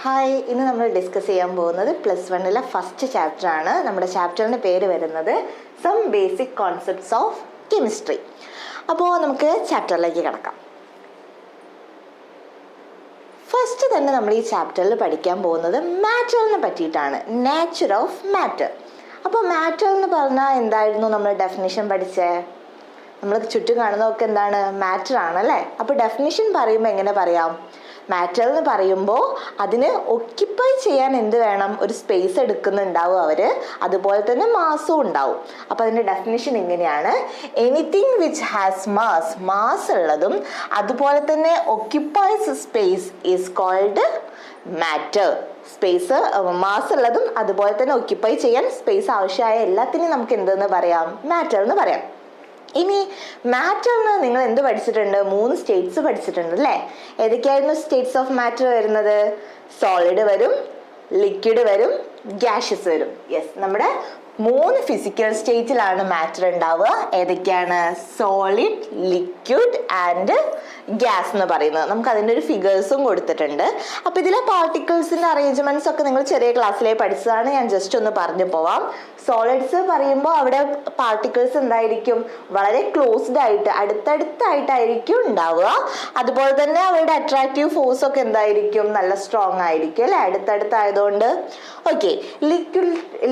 Hi, ഇന്ന് നമ്മൾ discuss ചെയ്യാൻ പോകുന്നത് +1 ഫസ്റ്റ് ചാപ്റ്റർ ആണ്. നമ്മുടെ ചാപ്റ്ററിൻ്റെ പേര് വരുന്നത് some basic concepts of chemistry. അപ്പോൾ നമുക്ക് ചാപ്റ്ററിലേക്ക് കിടക്കാം. ഫസ്റ്റ് തന്നെ നമ്മൾ ഈ ചാപ്റ്ററിൽ പഠിക്കാൻ പോകുന്നത് മാറ്ററിനെ പറ്റിയിട്ടാണ്, നേച്ചർ ഓഫ് മാറ്റർ. അപ്പോൾ മാറ്റർ എന്ന് പറഞ്ഞാൽ എന്തായിരുന്നു നമ്മൾ ഡെഫിനിഷൻ പഠിച്ചേ? നമ്മൾ ചുറ്റും കാണുന്നതൊക്കെ എന്താണ്? മാറ്റർ ആണല്ലേ. അപ്പോൾ ഡെഫിനിഷൻ പറയുമ്പോൾ എങ്ങനെ പറയാം? മാറ്റർ എന്ന് പറയുമ്പോൾ അതിന് ഒക്യുപ്പൈ ചെയ്യാൻ എന്ത് വേണം? ഒരു സ്പേസ് എടുക്കുന്നുണ്ടാവും അവർ, അതുപോലെ തന്നെ മാസും ഉണ്ടാവും. അപ്പോൾ അതിൻ്റെ ഡെഫിനിഷൻ ഇങ്ങനെയാണ്: എനിത്തിങ് വിച്ച് ഹാസ് മാസ് ഉള്ളതും അതുപോലെ തന്നെ occupies space is called matter. Space mass ഉള്ളതും അതുപോലെ തന്നെ ഒക്യുപ്പൈ ചെയ്യാൻ സ്പേസ് ആവശ്യമായ എല്ലാത്തിനെയും നമുക്ക് എന്തെന്ന് പറയാം? മാറ്റർ എന്ന് പറയാം. ഇനി മാറ്ററിന് നിങ്ങൾ എന്ത് പഠിച്ചിട്ടുണ്ട്? 3 സ്റ്റേറ്റ്സ് പഠിച്ചിട്ടുണ്ട് അല്ലേ? ഏതൊക്കെയായിരുന്നു സ്റ്റേറ്റ്സ് ഓഫ് മാറ്റർ വരുന്നത്? സോളിഡ് വരും, ലിക്വിഡ് വരും, ഗ്യാഷ്യസ് വരും. യെസ്, നമ്മുടെ 3 ഫിസിക്കൽ സ്റ്റേറ്റിലാണ് മാറ്റർ ഉണ്ടാവുക. ഏതൊക്കെയാണ്? സോളിഡ്, ലിക്വിഡ് ആൻഡ് ഗ്യാസ് എന്ന് പറയുന്നത്. നമുക്ക് അതിൻ്റെ ഒരു ഫിഗേഴ്സും കൊടുത്തിട്ടുണ്ട്. അപ്പോൾ ഇതിലെ പാർട്ടിക്കിൾസിൻ്റെ അറേഞ്ച്മെന്റ്സ് ഒക്കെ നിങ്ങൾ ചെറിയ ക്ലാസ്സിലേ പഠിച്ചതാണ്. ഞാൻ ജസ്റ്റ് ഒന്ന് പറഞ്ഞു പോവാം. സോളിഡ്സ് പറയുമ്പോൾ അവിടെ പാർട്ടിക്കിൾസ് എന്തായിരിക്കും? വളരെ ക്ലോസ്ഡ് ആയിട്ട്, അടുത്തടുത്തായിട്ടായിരിക്കും ഉണ്ടാവുക. അതുപോലെ തന്നെ അവരുടെ അട്രാക്റ്റീവ് ഫോഴ്സ് ഒക്കെ എന്തായിരിക്കും? നല്ല സ്ട്രോങ് ആയിരിക്കും അല്ലേ, അടുത്തടുത്തായതുകൊണ്ട്. ഓക്കെ,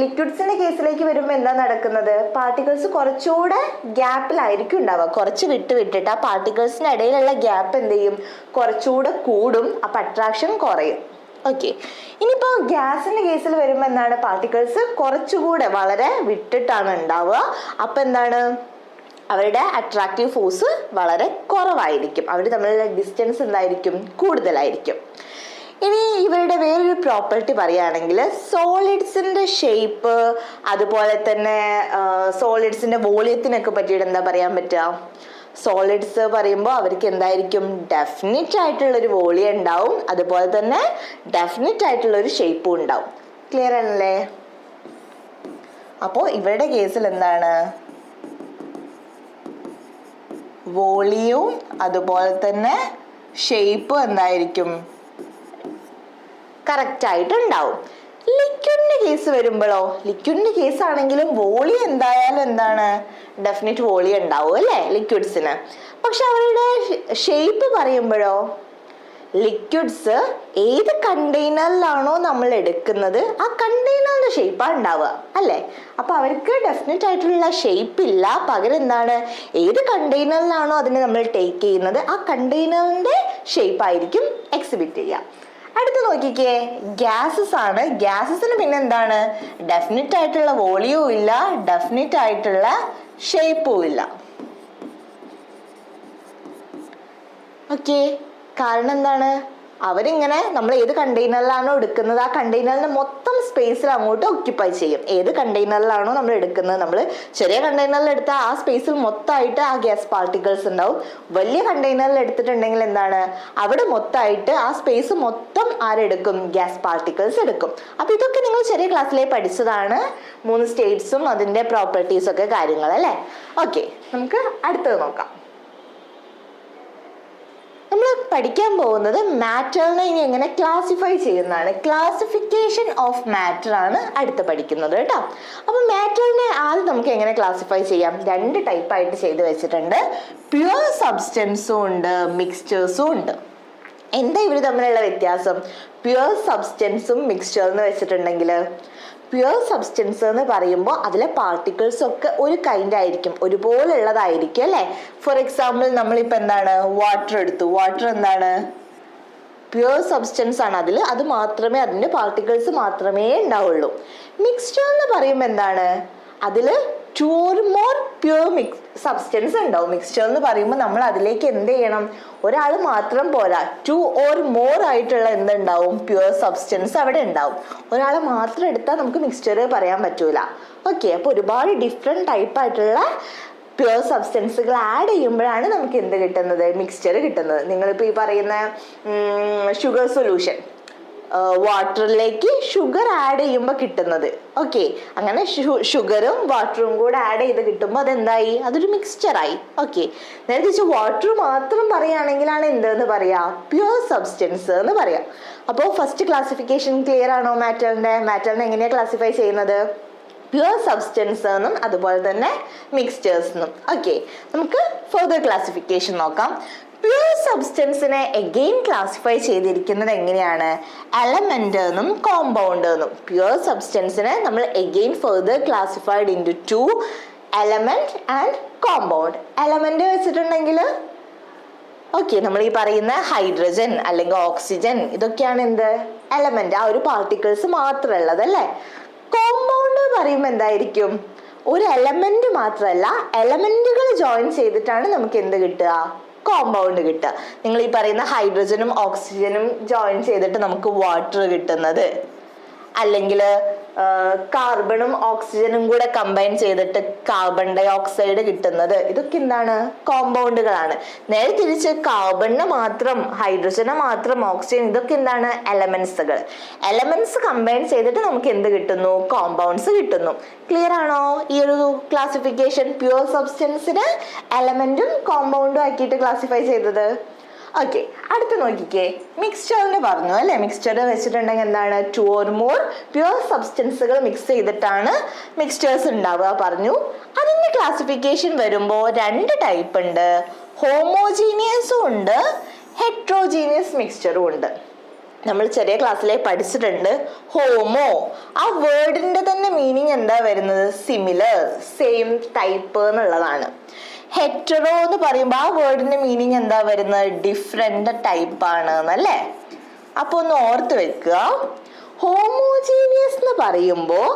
ലിക്വിഡ്സിന്റെ കേസിലേക്ക് വരുമ്പോൾ എന്താ നടക്കുന്നത്? പാർട്ടിക്കിൾസ് കുറച്ചുകൂടെ ഗ്യാപ്പിലായിരിക്കും ഉണ്ടാവുക. കുറച്ച് വിട്ടിട്ട് ആ പാർട്ടിക്കിൾസിന്റെ ഇടയിലുള്ള ഗ്യാപ്പ് എന്ത് ചെയ്യും? കുറച്ചുകൂടെ കൂടും. അപ്പം അട്രാക്ഷൻ കുറയും. ഓക്കെ, ഇനിയിപ്പോൾ ഗ്യാസിന്റെ കേസിൽ വരുമ്പോൾ എന്താണ്? പാർട്ടിക്കിൾസ് കുറച്ചുകൂടെ വളരെ വിട്ടിട്ടാണ് ഉണ്ടാവുക. അപ്പം എന്താണ്? അവരുടെ അട്രാക്റ്റീവ് ഫോഴ്സ് വളരെ കുറവായിരിക്കും. അവർ തമ്മിലുള്ള ഡിസ്റ്റൻസ് എന്തായിരിക്കും? കൂടുതലായിരിക്കും. ഇനി ഇവരുടെ വേറൊരു പ്രോപ്പർട്ടി പറയുകയാണെങ്കിൽ സോളിഡ്സിന്റെ ഷേപ്പ്, അതുപോലെ തന്നെ സോളിഡ്സിന്റെ വോളിയത്തിനൊക്കെ പറ്റിയിട്ട് എന്താ പറയാൻ പറ്റുക? സോളിഡ്സ് പറയുമ്പോൾ അവർക്ക് എന്തായിരിക്കും? ഡെഫിനിറ്റ് ആയിട്ടുള്ളൊരു വോളിയം ഉണ്ടാവും, അതുപോലെ തന്നെ ഡെഫിനിറ്റ് ആയിട്ടുള്ളൊരു ഷേപ്പും ഉണ്ടാവും. ക്ലിയർ ആണല്ലേ? അപ്പോൾ ഇവരുടെ കേസിൽ എന്താണ്? വോളിയവും അതുപോലെ തന്നെ ഷേപ്പും എന്തായിരിക്കും? കറക്റ്റ് ആയിട്ട് ഉണ്ടാവും. ലിക്വിഡിന്റെ കേസ് വരുമ്പോഴോ, ലിക്വിഡിന്റെ കേസ് ആണെങ്കിലും വോളിയം എന്തായാലും എന്താണ്? ഡെഫിനിറ്റ് വോളിയം ഉണ്ടാവും അല്ലേ ലിക്വിഡ്സിന്. പക്ഷെ അവരുടെ ഷേപ്പ് പറയുമ്പോഴോ, ലിക്വിഡ്സ് ഏത് കണ്ടെയ്നറിലാണോ നമ്മൾ എടുക്കുന്നത് ആ കണ്ടെയ്നറിന്റെ ഷേപ്പാണ് ഉണ്ടാവുക അല്ലേ. അപ്പൊ അവർക്ക് ഡെഫിനറ്റ് ആയിട്ടുള്ള ഷേപ്പ് ഇല്ല. പകരം എന്താണ്? ഏത് കണ്ടെയ്നറിലാണോ അതിനെ നമ്മൾ ടേക്ക് ചെയ്യുന്നത് ആ കണ്ടെയ്നറിന്റെ ഷേപ്പ് ആയിരിക്കും എക്സിബിറ്റ് ചെയ്യുക. അടുത്ത് നോക്കിക്കേ, ഗ്യാസസ് ആണ്. ഗ്യാസസിന് പിന്നെ എന്താണ്? ഡെഫിനിറ്റ് ആയിട്ടുള്ള വോളിയവും ഇല്ല, ഡെഫിനിറ്റ് ആയിട്ടുള്ള ഷേപ്പും ഇല്ല. ഓക്കെ, കാരണം എന്താണ്? അവരിങ്ങനെ നമ്മൾ ഏത് കണ്ടെയ്നറിലാണോ എടുക്കുന്നത് ആ കണ്ടെയ്നറിന്റെ മൊത്തം സ്പേസിൽ അങ്ങോട്ട് ഒക്യുപ്പൈ ചെയ്യും. ഏത് കണ്ടെയ്നറിലാണോ നമ്മൾ എടുക്കുന്നത്, നമ്മൾ ചെറിയ കണ്ടെയ്നറിൽ എടുത്താൽ ആ സ്പേസിൽ മൊത്തമായിട്ട് ആ ഗ്യാസ് പാർട്ടിക്കിൾസ് ഉണ്ടാവും. വലിയ കണ്ടെയ്നറിൽ എടുത്തിട്ടുണ്ടെങ്കിൽ എന്താണ്? അവിടെ മൊത്തമായിട്ട് ആ സ്പേസ് മൊത്തം ആരെടുക്കും? ഗ്യാസ് പാർട്ടിക്കിൾസ് എടുക്കും. അപ്പൊ ഇതൊക്കെ നിങ്ങൾ ചെറിയ ക്ലാസ്സിലേ പഠിച്ചതാണ്. 3 സ്റ്റേറ്റ്സും അതിന്റെ പ്രോപ്പർട്ടീസ് ഒക്കെ കാര്യങ്ങൾ അല്ലേ. ഓക്കെ, നമുക്ക് അടുത്തത് നോക്കാം. നമ്മൾ പഠിക്കാൻ പോകുന്നത് മാറ്ററിനെ ഇനി എങ്ങനെ ക്ലാസിഫൈ ചെയ്യുന്നതാണ്. ക്ലാസിഫിക്കേഷൻ ഓഫ് മാറ്റർ ആണ് അടുത്ത് പഠിക്കുന്നത് കേട്ടോ. അപ്പൊ മാറ്ററിനെ ആദ്യം നമുക്ക് എങ്ങനെ ക്ലാസിഫൈ ചെയ്യാം? 2 ടൈപ്പായിട്ട് ചെയ്ത് വെച്ചിട്ടുണ്ട്. പ്യുവർ സബ്സ്റ്റൻസും ഉണ്ട്, മിക്സ്ചേഴ്സും ഉണ്ട്. എന്താ ഇവർ തമ്മിലുള്ള വ്യത്യാസം? പ്യുവർ സബ്സ്റ്റൻസും മിക്സ്ചർ എന്ന് വെച്ചിട്ടുണ്ടെങ്കിൽ, പ്യുവർ സബ്സ്റ്റൻസ് എന്ന് പറയുമ്പോൾ അതിലെ പാർട്ടിക്കിൾസ് ഒക്കെ ഒരു കൈൻഡ് ആയിരിക്കും, ഒരുപോലെ ഉള്ളതായിരിക്കും അല്ലേ. ഫോർ എക്സാമ്പിൾ നമ്മളിപ്പോൾ എന്താണ്? വാട്ടർ എടുത്തു. വാട്ടർ എന്താണ്? പ്യുവർ സബ്സ്റ്റൻസ് ആണ്. അത് മാത്രമേ, അതിൻ്റെ പാർട്ടിക്കിൾസ് മാത്രമേ ഉണ്ടാവുള്ളൂ. മിക്സ്ചർ എന്ന് പറയുമ്പോൾ എന്താണ്? അതിൽ 2 or more പ്യുവർ സബ്സ്റ്റൻസ് ഉണ്ടാവും. മിക്സ്ചർ എന്ന് പറയുമ്പോൾ നമ്മൾ അതിലേക്ക് എന്ത് ചെയ്യണം? ഒരാൾ മാത്രം പോരാ, 2 or more ആയിട്ടുള്ള എന്തുണ്ടാവും? പ്യുവർ സബ്സ്റ്റൻസ് അവിടെ ഉണ്ടാവും. ഒരാളെ മാത്രം എടുത്താൽ നമുക്ക് മിക്സ്ചർ പറയാൻ പറ്റൂല. ഓക്കെ, അപ്പോൾ ഒരുപാട് ഡിഫറെൻറ്റ് ടൈപ്പായിട്ടുള്ള പ്യുവർ സബ്സ്റ്റൻസുകൾ ആഡ് ചെയ്യുമ്പോഴാണ് നമുക്ക് എന്ത് കിട്ടുന്നത്? മിക്സ്ചർ കിട്ടുന്നത്. നിങ്ങളിപ്പോൾ ഈ പറയുന്ന ഷുഗർ സൊല്യൂഷൻ, വാട്ടറിലേക്ക് ഷുഗർ ആഡ് ചെയ്യുമ്പോൾ കിട്ടുന്നത്. ഓക്കെ, അങ്ങനെ ഷുഗറും വാട്ടറും കൂടെ ആഡ് ചെയ്ത് കിട്ടുമ്പോൾ അതെന്തായി? അതൊരു മിക്സ്ചറായി. ഓക്കെ, നേരെ തിരിച്ച് വാട്ടർ മാത്രം പറയുകയാണെങ്കിലാണ് എന്തെന്ന് പറയാ? പ്യുവർ സബ്സ്റ്റൻസ് എന്ന് പറയാം. അപ്പോൾ ഫസ്റ്റ് ക്ലാസിഫിക്കേഷൻ ക്ലിയർ ആണോ? മാറ്ററിനെ എങ്ങനെയാ ക്ലാസിഫൈ ചെയ്യുന്നത്? പ്യുവർ സബ്സ്റ്റൻസ് എന്നും അതുപോലെ തന്നെ മിക്സ്ചേഴ്സ് എന്നും. ഓക്കെ, നമുക്ക് ഫർദർ ക്ലാസിഫിക്കേഷൻ നോക്കാം. പ്യുവർ സബ്സ്റ്റൻസിനെ അഗെയിൻ ക്ലാസിഫൈ ചെയ്തിരിക്കുന്നത് എങ്ങനെയാണ്? എലമെന്റ് എന്നും കോമ്പൗണ്ട് എന്നും. പ്യുവർ സബ്സ്റ്റൻസിനെ നമ്മൾ again further classified into 2, element and compound. Element വെച്ചിട്ടുണ്ടെങ്കിൽ ഓക്കെ, നമ്മൾ ഈ പറയുന്ന ഹൈഡ്രജൻ അല്ലെങ്കിൽ ഓക്സിജൻ ഇതൊക്കെയാണ് എന്ത്? എലമെന്റ്, ആ ഒരു പാർട്ടിക്കിൾസ് മാത്രമുള്ളത് അല്ലേ? കോമ്പൗണ്ട് പറയുമ്പോൾ എന്തായിരിക്കും? ഒരു എലമെന്റ് മാത്രമല്ല, എലമെന്റുകൾ ജോയിൻ ചെയ്തിട്ടാണ് നമുക്ക് എന്ത് കിട്ടുക? കോമ്പൗണ്ട് കിട്ടുക. നിങ്ങൾ ഈ പറയുന്ന ഹൈഡ്രജനും ഓക്സിജനും ജോയിൻ ചെയ്തിട്ട് നമുക്ക് വാട്ടർ കിട്ടുന്നത്, അല്ലെങ്കിൽ കാർബണും ഓക്സിജനും കൂടെ കമ്പൈൻ ചെയ്തിട്ട് കാർബൺ ഡൈ ഓക്സൈഡ് കിട്ടുന്നത്, ഇതൊക്കെ എന്താണ്? കോമ്പൗണ്ടുകളാണ്. നേരെ തിരിച്ച് കാർബണിനെ മാത്രം, ഹൈഡ്രജനെ മാത്രം, ഓക്സിജൻ, ഇതൊക്കെ എന്താണ്? എലമെന്റ്സുകൾ. എലമെന്റ്സ് കമ്പൈൻ ചെയ്തിട്ട് നമുക്ക് എന്ത് കിട്ടുന്നു? കോമ്പൗണ്ട്സ് കിട്ടുന്നു. ക്ലിയർ ആണോ ഈ ഒരു ക്ലാസിഫിക്കേഷൻ? പ്യുവർ സബ്സ്റ്റൻസിന് എലമെന്റും കോമ്പൗണ്ടും ആക്കിയിട്ട് ക്ലാസിഫൈ ചെയ്തത്. ഓക്കെ, അടുത്ത് നോക്കിക്കേ, മിക്സ്ചറിന് പറഞ്ഞു അല്ലെ? മിക്സ്ചർ വെച്ചിട്ടുണ്ടെങ്കിൽ എന്താണ്? 2 or more പ്യുവർ സബ്സ്റ്റൻസുകൾ മിക്സ് ചെയ്തിട്ടാണ് മിക്സ്ചേഴ്സ് ഉണ്ടാവുക പറഞ്ഞു. അതിന്റെ ക്ലാസിഫിക്കേഷൻ വരുമ്പോൾ 2 ടൈപ്പ് ഉണ്ട്. ഹോമോജീനിയസും ഉണ്ട്, ഹെട്രോജീനിയസ് മിക്സ്ചറും ഉണ്ട്. നമ്മൾ ചെറിയ ക്ലാസ്സിലെ പഠിച്ചിട്ടുണ്ട്. ഹോമോ, ആ വേർഡിന്റെ തന്നെ മീനിങ് എന്താ വരുന്നത്? സിമിലർ, സെയിം ടൈപ്പ് എന്നുള്ളതാണ്. ഹെറ്ററോ എന്ന് പറയുമ്പോൾ ആ വേർഡിന്റെ മീനിങ് എന്താ വരുന്നത്? ഡിഫറെന്റ് ടൈപ്പ് ആണ് എന്നല്ലേ? അപ്പൊ ഒന്ന് ഓർത്ത് വെക്കുക. ഹോമോജീനിയസ് എന്ന് പറയുമ്പോൾ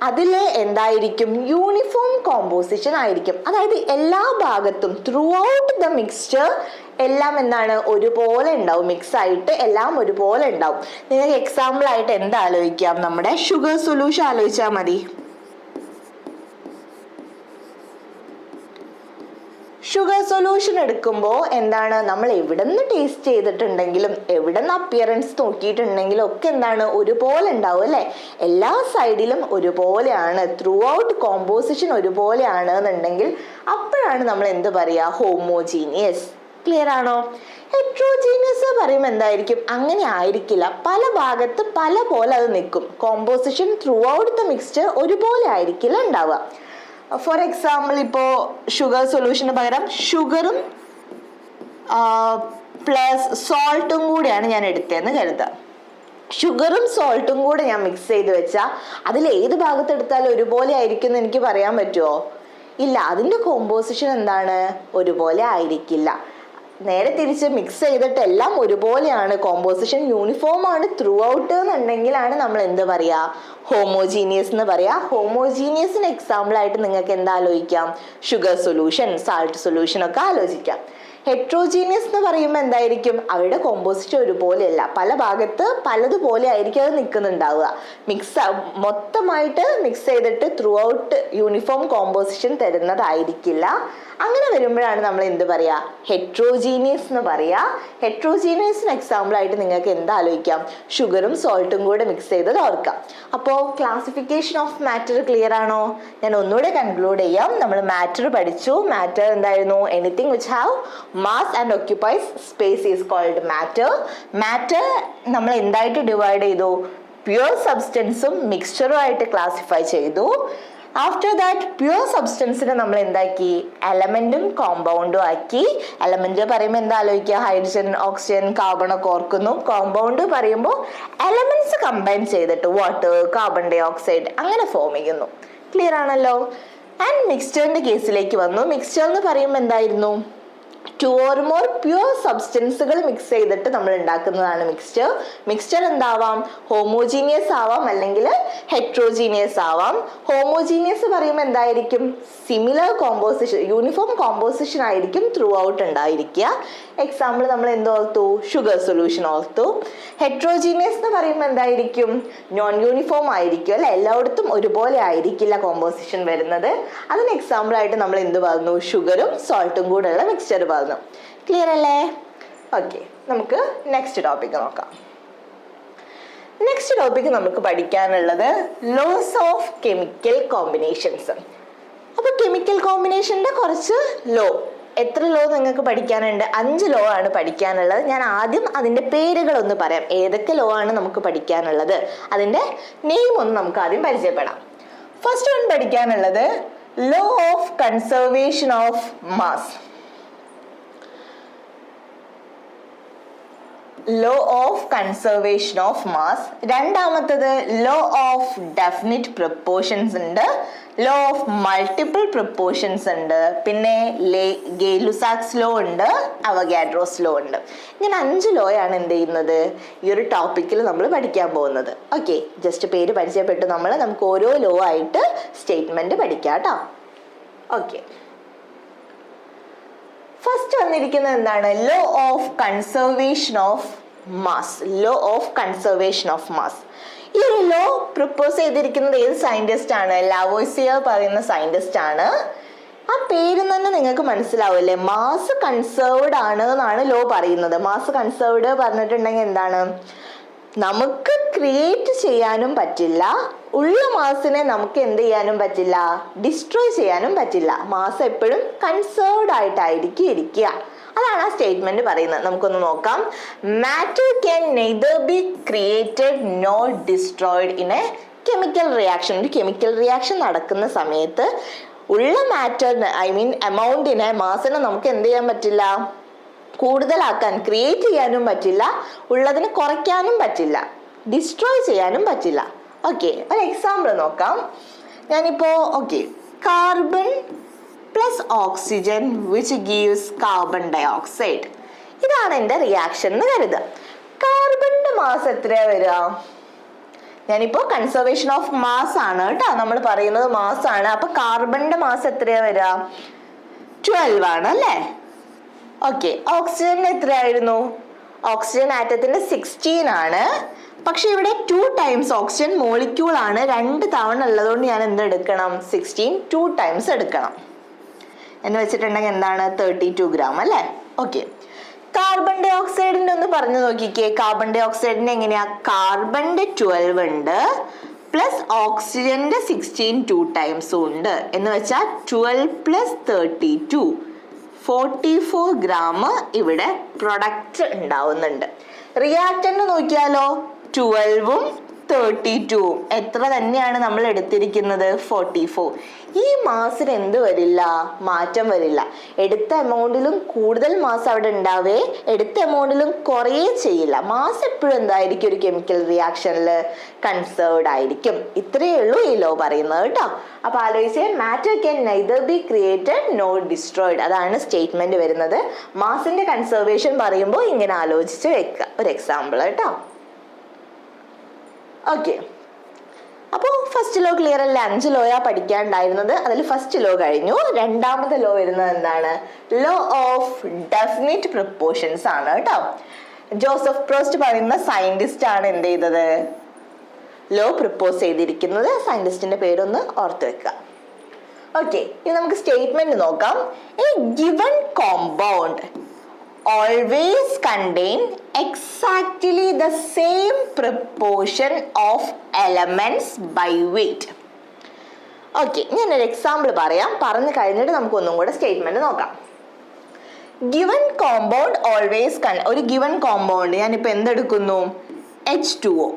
അതിൽ എന്തായിരിക്കും? യൂണിഫോം കോമ്പോസിഷൻ ആയിരിക്കും. അതായത് എല്ലാ ഭാഗത്തും ത്രൂ ഔട്ട് ദ മിക്സ്ചർ എല്ലാം എന്താണ്? ഒരുപോലെ ഉണ്ടാവും, മിക്സ് ആയിട്ട് എല്ലാം ഒരുപോലെ ഉണ്ടാവും. നിങ്ങൾക്ക് എക്സാമ്പിൾ ആയിട്ട് എന്താ ആലോചിക്കാം? നമ്മുടെ ഷുഗർ സൊല്യൂഷൻ ആലോചിച്ചാൽ മതി. ഷുഗർ സൊല്യൂഷൻ എടുക്കുമ്പോൾ എന്താണ്? നമ്മൾ എവിടെ നിന്ന് ടേസ്റ്റ് ചെയ്തിട്ടുണ്ടെങ്കിലും എവിടെ നിന്ന് അപ്പിയറൻസ് നോക്കിയിട്ടുണ്ടെങ്കിലും ഒക്കെ എന്താണ്? ഒരുപോലെ ഉണ്ടാവും അല്ലെ? എല്ലാ സൈഡിലും ഒരുപോലെയാണ്, ത്രൂ ഔട്ട് കോമ്പോസിഷൻ ഒരുപോലെയാണ് എന്നുണ്ടെങ്കിൽ അപ്പോഴാണ് നമ്മൾ എന്ത് പറയാ? ഹോമോജീനിയസ്. ക്ലിയർ ആണോ? ഹെട്രോജീനിയസ് പറയുമ്പോൾ എന്തായിരിക്കും? അങ്ങനെ ആയിരിക്കില്ല, പല ഭാഗത്ത് പല പോലെ അത് നിൽക്കും. Composition through out the mixture ഒരുപോലെ ആയിരിക്കില്ല ഉണ്ടാവുക. ഫോർ എക്സാമ്പിൾ, ഇപ്പോൾ ഷുഗർ സൊല്യൂഷന് പകരം ഷുഗറും പ്ലസ് സോൾട്ടും കൂടെയാണ് ഞാൻ എടുത്തതെന്ന് കരുതാം. ഷുഗറും സോൾട്ടും കൂടെ ഞാൻ മിക്സ് ചെയ്ത് വെച്ചാൽ അതിൽ ഏത് ഭാഗത്ത് എടുത്താലും ഒരുപോലെ ആയിരിക്കും എന്ന് എനിക്ക് പറയാൻ പറ്റുമോ? ഇല്ല, അതിൻ്റെ കോമ്പോസിഷൻ എന്താണ്? ഒരുപോലെ ആയിരിക്കില്ല. നേരെ തിരിച്ച് മിക്സ് ചെയ്തിട്ട് എല്ലാം ഒരുപോലെയാണ്, കോമ്പോസിഷൻ യൂണിഫോം ആണ് ത്രൂ ഔട്ട് എന്നുണ്ടെങ്കിലാണ് നമ്മൾ എന്ത് പറയാ? ഹോമോജീനിയസ് എന്ന് പറയാ. ഹോമോജീനിയസിന് എക്സാമ്പിൾ ആയിട്ട് നിങ്ങൾക്ക് എന്താ ആലോചിക്കാം? ഷുഗർ സൊല്യൂഷൻ, സാൾട്ട് സൊല്യൂഷൻ ഒക്കെ ആലോചിക്കാം. ഹെട്രോജീനിയസ് എന്ന് പറയുമ്പോൾ എന്തായിരിക്കും? അവരുടെ കോമ്പോസിഷൻ ഒരുപോലെയല്ല, പല ഭാഗത്ത് പലതുപോലെ ആയിരിക്കും അത് നിൽക്കുന്നുണ്ടാവുക. മൊത്തമായിട്ട് മിക്സ് ചെയ്തിട്ട് ത്രൂ ഔട്ട് യൂണിഫോം കോമ്പോസിഷൻ തരുന്നതായിരിക്കില്ല. അങ്ങനെ വരുമ്പോഴാണ് നമ്മൾ എന്ത് പറയാ? ഹെട്രോജീനിയസ് എന്ന് പറയാ. ഹെട്രോജീനിയസിന് എക്സാമ്പിൾ ആയിട്ട് നിങ്ങൾക്ക് എന്താ ആലോചിക്കാം? ഷുഗറും സോൾട്ടും കൂടെ മിക്സ് ചെയ്തത് ഓർക്കാം. അപ്പോൾ ക്ലാസിഫിക്കേഷൻ ഓഫ് മാറ്റർ ക്ലിയർ ആണോ? ഞാൻ ഒന്നുകൂടെ കൺക്ലൂഡ് ചെയ്യാം. നമ്മൾ മാറ്റർ പഠിച്ചു. മാറ്റർ എന്തായിരുന്നു? Anything which have mass and occupies space is called matter. Matter നമ്മൾ എന്തായിട്ട് ഡിവൈഡ് ചെയ്തു? പ്യുവർ സബ്സ്റ്റൻസും മിക്സ്ചറും ആയിട്ട് ക്ലാസിഫൈ ചെയ്തു. ആഫ്റ്റർ ദാറ്റ് പ്യുവർ സബ്സ്റ്റൻസിനെ നമ്മൾ എന്താക്കി? എലമെന്റും കോമ്പൗണ്ടും ആക്കി. എലമെന്റ് പറയുമ്പോൾ എന്താ ആലോചിക്കുക? ഹൈഡ്രജൻ, ഓക്സിജൻ, കാർബൺ ഒക്കെ ഓർക്കുന്നു. കോമ്പൗണ്ട് പറയുമ്പോൾ എലമെന്റ്സ് കമ്പൈൻ ചെയ്തിട്ട് വാട്ടർ, കാർബൺ ഡൈ ഓക്സൈഡ് അങ്ങനെ ഫോം ചെയ്യുന്നു. ക്ലിയർ ആണല്ലോ? ആൻഡ് മിക്സ്ചറിന്റെ കേസിലേക്ക് വന്നു. മിക്സ്ചർ എന്ന് പറയുമ്പോൾ എന്തായിരുന്നു? 2 or more പ്യുവർ സബ്സ്റ്റൻസുകൾ മിക്സ് ചെയ്തിട്ട് നമ്മൾ ഉണ്ടാക്കുന്നതാണ് മിക്സ്ചർ. മിക്സ്ചർ എന്താവാം? ഹോമോജീനിയസ് ആവാം, അല്ലെങ്കിൽ ഹെട്രോജീനിയസ് ആവാം. ഹോമോജീനിയസ് പറയുമ്പോൾ എന്തായിരിക്കും? സിമിലർ കോമ്പോസിഷൻ, യൂണിഫോം കോമ്പോസിഷൻ ആയിരിക്കും ത്രൂ ഔട്ട് ഉണ്ടായിരിക്കുക. എക്സാമ്പിൾ നമ്മൾ എന്തോർത്തു? ഷുഗർ സൊല്യൂഷൻ ഓർത്തു. ഹെട്രോജീനിയസ് എന്ന് പറയുമ്പോൾ എന്തായിരിക്കും? നോൺ യൂണിഫോം ആയിരിക്കും അല്ലെ? എല്ലായിടത്തും ഒരുപോലെ ആയിരിക്കില്ല കോമ്പോസിഷൻ വരുന്നത്. അതിന് എക്സാമ്പിൾ ആയിട്ട് നമ്മൾ എന്ത് പറഞ്ഞു? ഷുഗറും സോൾട്ടും കൂടെ ഉള്ള മിക്സ്ചർ പറഞ്ഞു. ക്ലിയർ അല്ലേ? ഓക്കെ, നമുക്ക് നെക്സ്റ്റ് ടോപ്പിക് നോക്കാം. നെക്സ്റ്റ് ടോപ്പിക് നമുക്ക് പഠിക്കാനുള്ളത് ലോസ് ഓഫ് കെമിക്കൽ കോമ്പിനേഷൻസ്. അപ്പോൾ കെമിക്കൽ കോമ്പിനേഷൻ്റെ കുറച്ച് ലോ, എത്ര ലോ നിങ്ങൾക്ക് പഠിക്കാനുണ്ട്? 5 ലോ ആണ് പഠിക്കാനുള്ളത്. ഞാൻ ആദ്യം അതിൻ്റെ പേരുകളൊന്ന് പറയാം, ഏതൊക്കെ ലോ ആണ് നമുക്ക് പഠിക്കാനുള്ളത്, അതിൻ്റെ നെയിം ഒന്ന് നമുക്ക് ആദ്യം പരിചയപ്പെടാം. ഫസ്റ്റ് വൺ പഠിക്കാനുള്ളത് law of conservation of mass. Law of conservation of mass. രണ്ടാമത്തത് ലോ ഓഫ് ഡെഫിനിറ്റ് പ്രൊപ്പോർഷൻസ് ഉണ്ട്, ലോ ഓഫ് മൾട്ടിപ്പിൾ പ്രൊപ്പോർഷൻസ് ഉണ്ട്, പിന്നെ ഗേ-ലുസാക്സ് ലോ ഉണ്ട്, അവഗാഡ്രോസ് ലോ ഉണ്ട്. ഇങ്ങനെ 5 ലോ ആണ് എന്ത് ചെയ്യുന്നത് ഈ ഒരു ടോപ്പിക്കിൽ നമ്മൾ പഠിക്കാൻ പോകുന്നത്. ഓക്കെ, ജസ്റ്റ് പേര് പരിചയപ്പെട്ടു. നമുക്ക് ഓരോ ലോ ആയിട്ട് സ്റ്റേറ്റ്മെന്റ് പഠിക്കാം കേട്ടോ. ഓക്കെ, ഫസ്റ്റ് വന്നിരിക്കുന്നത് എന്താണ്? Law of conservation of mass. Law of conservation of mass. ഈ ഒരു ലോ പ്രപ്പോസ് ചെയ്തിരിക്കുന്നത് ഏത് സയന്റിസ്റ്റ് ആണ്? ലാവോസിയർ പറയുന്ന സയന്റിസ്റ്റ് ആണ്. ആ പേര് തന്നെ നിങ്ങൾക്ക് മനസ്സിലാവില്ലേ, മാസ് കൺസേർവ്ഡ് ആണ് എന്നാണ് ലോ പറയുന്നത്. മാസ് കൺസേർവ്ഡ് പറഞ്ഞിട്ടുണ്ടെങ്കിൽ എന്താണ്? നമുക്ക് ക്രിയേറ്റ് ചെയ്യാനും പറ്റില്ല, ഉള്ള മാസിനെ നമുക്ക് എന്ത് ചെയ്യാനും പറ്റില്ല, ഡിസ്ട്രോയ് ചെയ്യാനും പറ്റില്ല. മാസ് എപ്പോഴും കൺസേർവ്ഡ് ആയിട്ടായിരിക്കും ഇരിക്കുക. അതാണ് ആ സ്റ്റേറ്റ്മെന്റ് പറയുന്നത്. നമുക്കൊന്ന് നോക്കാം. Matter can neither be created nor destroyed in A chemical reaction. ഒരു കെമിക്കൽ റിയാക്ഷൻ നടക്കുന്ന സമയത്ത് ഉള്ള മാറ്ററിന്, എമൗണ്ടിനെ, മാസിനെ നമുക്ക് എന്ത് ചെയ്യാൻ പറ്റില്ല, കൂടുതലാക്കാൻ, ക്രിയേറ്റ് ചെയ്യാനും പറ്റില്ല, ഉള്ളതിന് കുറയ്ക്കാനും പറ്റില്ല, ഡിസ്ട്രോയ് ചെയ്യാനും പറ്റില്ല. ഓക്കെ, ഒരു എക്സാമ്പിൾ നോക്കാം. ഞാനിപ്പോ carbon plus oxygen which gives carbon dioxide. ഇതാണ് എൻ്റെ റിയാക്ഷൻ എന്ന് കരുതുക. കാർബണിന്റെ മാസ് എത്രയാ വരിക? ഞാനിപ്പോ കൺസർവേഷൻ ഓഫ് മാസ് ആണ് കേട്ടോ നമ്മൾ പറയുന്നത്, മാസ് ആണ്. അപ്പൊ കാർബണിന്റെ മാസ് എത്രയാ വരിക? 12 ആണ് അല്ലേ? ഓക്കെ, ഓക്സിജൻ എത്രയായിരുന്നു? ഓക്സിജൻ ആറ്റത്തിന്റെ 16 ആണ്. പക്ഷെ ഇവിടെ 2 ടൈംസ് ഓക്സിജൻ മോളിക്യൂൾ ആണ്, 2 തവണ ഉള്ളതുകൊണ്ട് ഞാൻ എന്തെടുക്കണം? 16 2 ടൈംസ് എടുക്കണം എന്ന് വെച്ചിട്ടുണ്ടെങ്കിൽ എന്താണ്? 32 ഗ്രാം അല്ലേ? ഓക്കെ, കാർബൺ ഡൈ ഓക്സൈഡിന്റെ ഒന്ന് പറഞ്ഞു നോക്കിക്കേ. കാർബൺ ഡൈ ഓക്സൈഡിന്റെ എങ്ങനെയാ? കാർബണിന്റെ 12 ഉണ്ട് പ്ലസ് ഓക്സിജന്റെ 16 2 ടൈംസും ഉണ്ട് എന്ന് വെച്ചാൽ 12 പ്ലസ് 32 44 ഗ്രാം ഇവിടെ പ്രൊഡക്റ്റ് ഉണ്ടാവുന്നുണ്ട്. റിയാക്ടന്റ് നോക്കിയാലോ, 12ഉം 32ഉം എത്ര തന്നെയാണ് നമ്മൾ എടുത്തിരിക്കുന്നത്? 44. ഈ മാസിന് എന്ത് വരില്ല? മാറ്റം വരില്ല. എടുത്ത എമൗണ്ടിലും കൂടുതൽ മാസ് അവിടെ ഉണ്ടാവേ, എടുത്ത എമൗണ്ടിലും കുറയേ ചെയ്യില്ല. മാസ് എപ്പോഴും എന്തായിരിക്കും? ഒരു കെമിക്കൽ റിയാക്ഷനിൽ കൺസേർവ്ഡ് ആയിരിക്കും. ഇത്രയേ ഉള്ളൂ ഈ ലോ പറയുന്നത് കേട്ടോ. അപ്പൊ ആലോചിച്ചേ, matter can neither be created nor destroyed. അതാണ് സ്റ്റേറ്റ്മെന്റ് വരുന്നത്. മാസിന്റെ കൺസർവേഷൻ പറയുമ്പോൾ ഇങ്ങനെ ആലോചിച്ച് വെക്കുക. ഒരു എക്സാമ്പിൾ കേട്ടോ. ഓക്കെ, അപ്പോൾ ഫസ്റ്റ് ലോ ക്ലിയർ അല്ലേ? 5 ലോയാ പഠിക്കാനുണ്ടായിരുന്നത്. അതിൽ ഫസ്റ്റ് ലോ കഴിഞ്ഞു. രണ്ടാമത്തെ ലോ വരുന്നത് എന്താണ്? ലോ ഓഫ് ഡെഫിനിറ്റ് പ്രൊപ്പോർഷൻസ് ആണ് കേട്ടോ. ജോസഫ് പ്രോസ്റ്റ് പറയുന്ന സയന്റിസ്റ്റ് ആണ് എന്ത് ചെയ്തത്? ലോ പ്രപ്പോസ് ചെയ്തിരിക്കുന്നത്. സയന്റിസ്റ്റിന്റെ പേരൊന്ന് ഓർത്ത് വെക്കുക. ഓക്കെ, ഇനി നമുക്ക് സ്റ്റേറ്റ്മെന്റ് നോക്കാം. A given compound always contain exactly the same proportion of elements by weight. Okay, ഞാനൊരു എക്സാമ്പിൾ പറയാം. പറഞ്ഞു കഴിഞ്ഞിട്ട് നമുക്ക് ഒന്നും കൂടെ സ്റ്റേറ്റ്മെന്റ് നോക്കാം. ഗിവൺ കോമ്പൗണ്ട് ഓൾവേസ് ഒരു ഗിവൺ കോമ്പൗണ്ട്, ഞാനിപ്പോൾ എന്തെടുക്കുന്നു? H2O,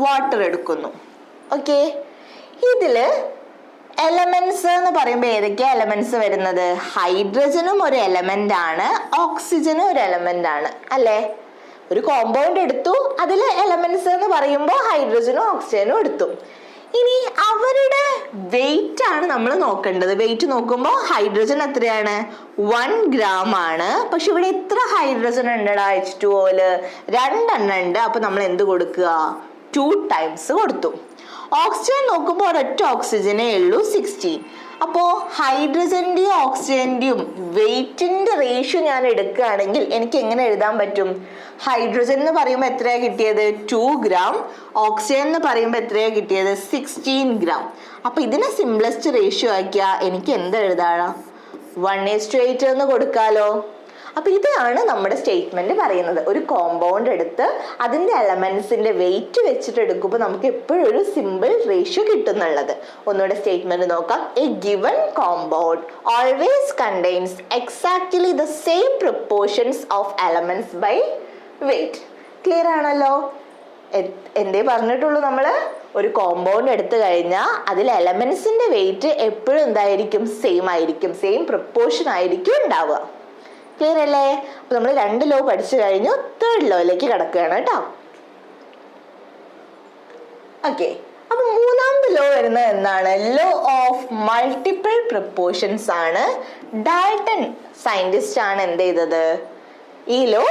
വാട്ടർ എടുക്കുന്നു. ഓക്കെ, ഇതില് എലമെന്റ്സ് എന്ന് പറയുമ്പോൾ ഏതൊക്കെയാ എലമെന്റ്സ് വരുന്നത്? ഹൈഡ്രജനും ഒരു എലമെന്റ് ആണ്, ഓക്സിജനും ഒരു എലമെന്റ് ആണ് അല്ലേ? ഒരു കോമ്പൗണ്ട് എടുത്തു, അതിൽ എലമെന്റ്സ് എന്ന് പറയുമ്പോൾ ഹൈഡ്രജനും ഓക്സിജനും എടുത്തു. ഇനി അവരുടെ വെയിറ്റ് ആണ് നമ്മൾ നോക്കേണ്ടത്. വെയിറ്റ് നോക്കുമ്പോൾ ഹൈഡ്രജൻ എത്രയാണ്? 1 ഗ്രാം ആണ്. പക്ഷെ ഇവിടെ എത്ര ഹൈഡ്രജൻ ഉണ്ടടാ? H2Oയില് 2 എണ്ണം ഉണ്ട്. അപ്പൊ നമ്മൾ എന്ത് കൊടുക്കുക? 2 ടൈംസ് കൊടുത്തു. ഓക്സിജൻ നോക്കുമ്പോൾ ഒരൊറ്റ ഓക്സിജനേ ഉള്ളൂ, 16. അപ്പോൾ ഹൈഡ്രജന്റെയും ഓക്സിജന്റെയും വെയിറ്റിന്റെ റേഷ്യോ ഞാൻ എടുക്കുകയാണെങ്കിൽ എനിക്ക് എങ്ങനെ എഴുതാൻ പറ്റും? ഹൈഡ്രജൻ എന്ന് പറയുമ്പോൾ എത്രയാ കിട്ടിയത്? 2 ഗ്രാം. ഓക്സിജൻ എന്ന് പറയുമ്പോൾ എത്രയാ കിട്ടിയത്? 16 ഗ്രാം. അപ്പൊ ഇതിനെ സിംപ്ലസ്റ്റ് റേഷ്യോ ആക്കിയാൽ എനിക്ക് എന്ത് എഴുതാം? 1:8 എന്ന് കൊടുക്കാലോ. അപ്പൊ ഇതാണ് നമ്മുടെ സ്റ്റേറ്റ്മെന്റ് പറയുന്നത്. ഒരു കോമ്പൗണ്ട് എടുത്ത് അതിന്റെ എലമെന്റ്സിന്റെ വെയിറ്റ് വെച്ചിട്ട് എടുക്കുമ്പോൾ നമുക്ക് എപ്പോഴും ഒരു സിമ്പിൾ റേഷ്യോ കിട്ടുന്നുള്ളത്. ഒന്നുകൂടെ സ്റ്റേറ്റ്മെന്റ് നോക്കാം. A given compound always contains exactly the same proportions of elements by weight. Clear ആണല്ലോ? എന്തേ പറഞ്ഞിട്ടുള്ളൂ, നമ്മള് ഒരു കോമ്പൗണ്ട് എടുത്തു കഴിഞ്ഞാൽ അതിൽ എലമെന്റ്സിന്റെ വെയിറ്റ് എപ്പോഴും എന്തായിരിക്കും? സെയിം ആയിരിക്കും, സെയിം പ്രൊപ്പോർഷൻ ആയിരിക്കും ഉണ്ടാവുക. ക്ലിയർ അല്ലേ? അപ്പൊ നമ്മൾ 2 ലോ പഠിച്ചു കഴിഞ്ഞു. 3rd ലോയിലേക്ക് കിടക്കുകയാണ് കേട്ടോ. ഓക്കെ, അപ്പൊ 3ാമത്തെ ലോ വരുന്നത് എന്താണ്? ലോ ഓഫ് മൾട്ടിപ്പിൾ പ്രൊപ്പോർഷൻസ് ആണ്. ഡാൾട്ടൺ സയന്റിസ്റ്റ് ആണ് എന്ത് ചെയ്തത്? ഈ ലോ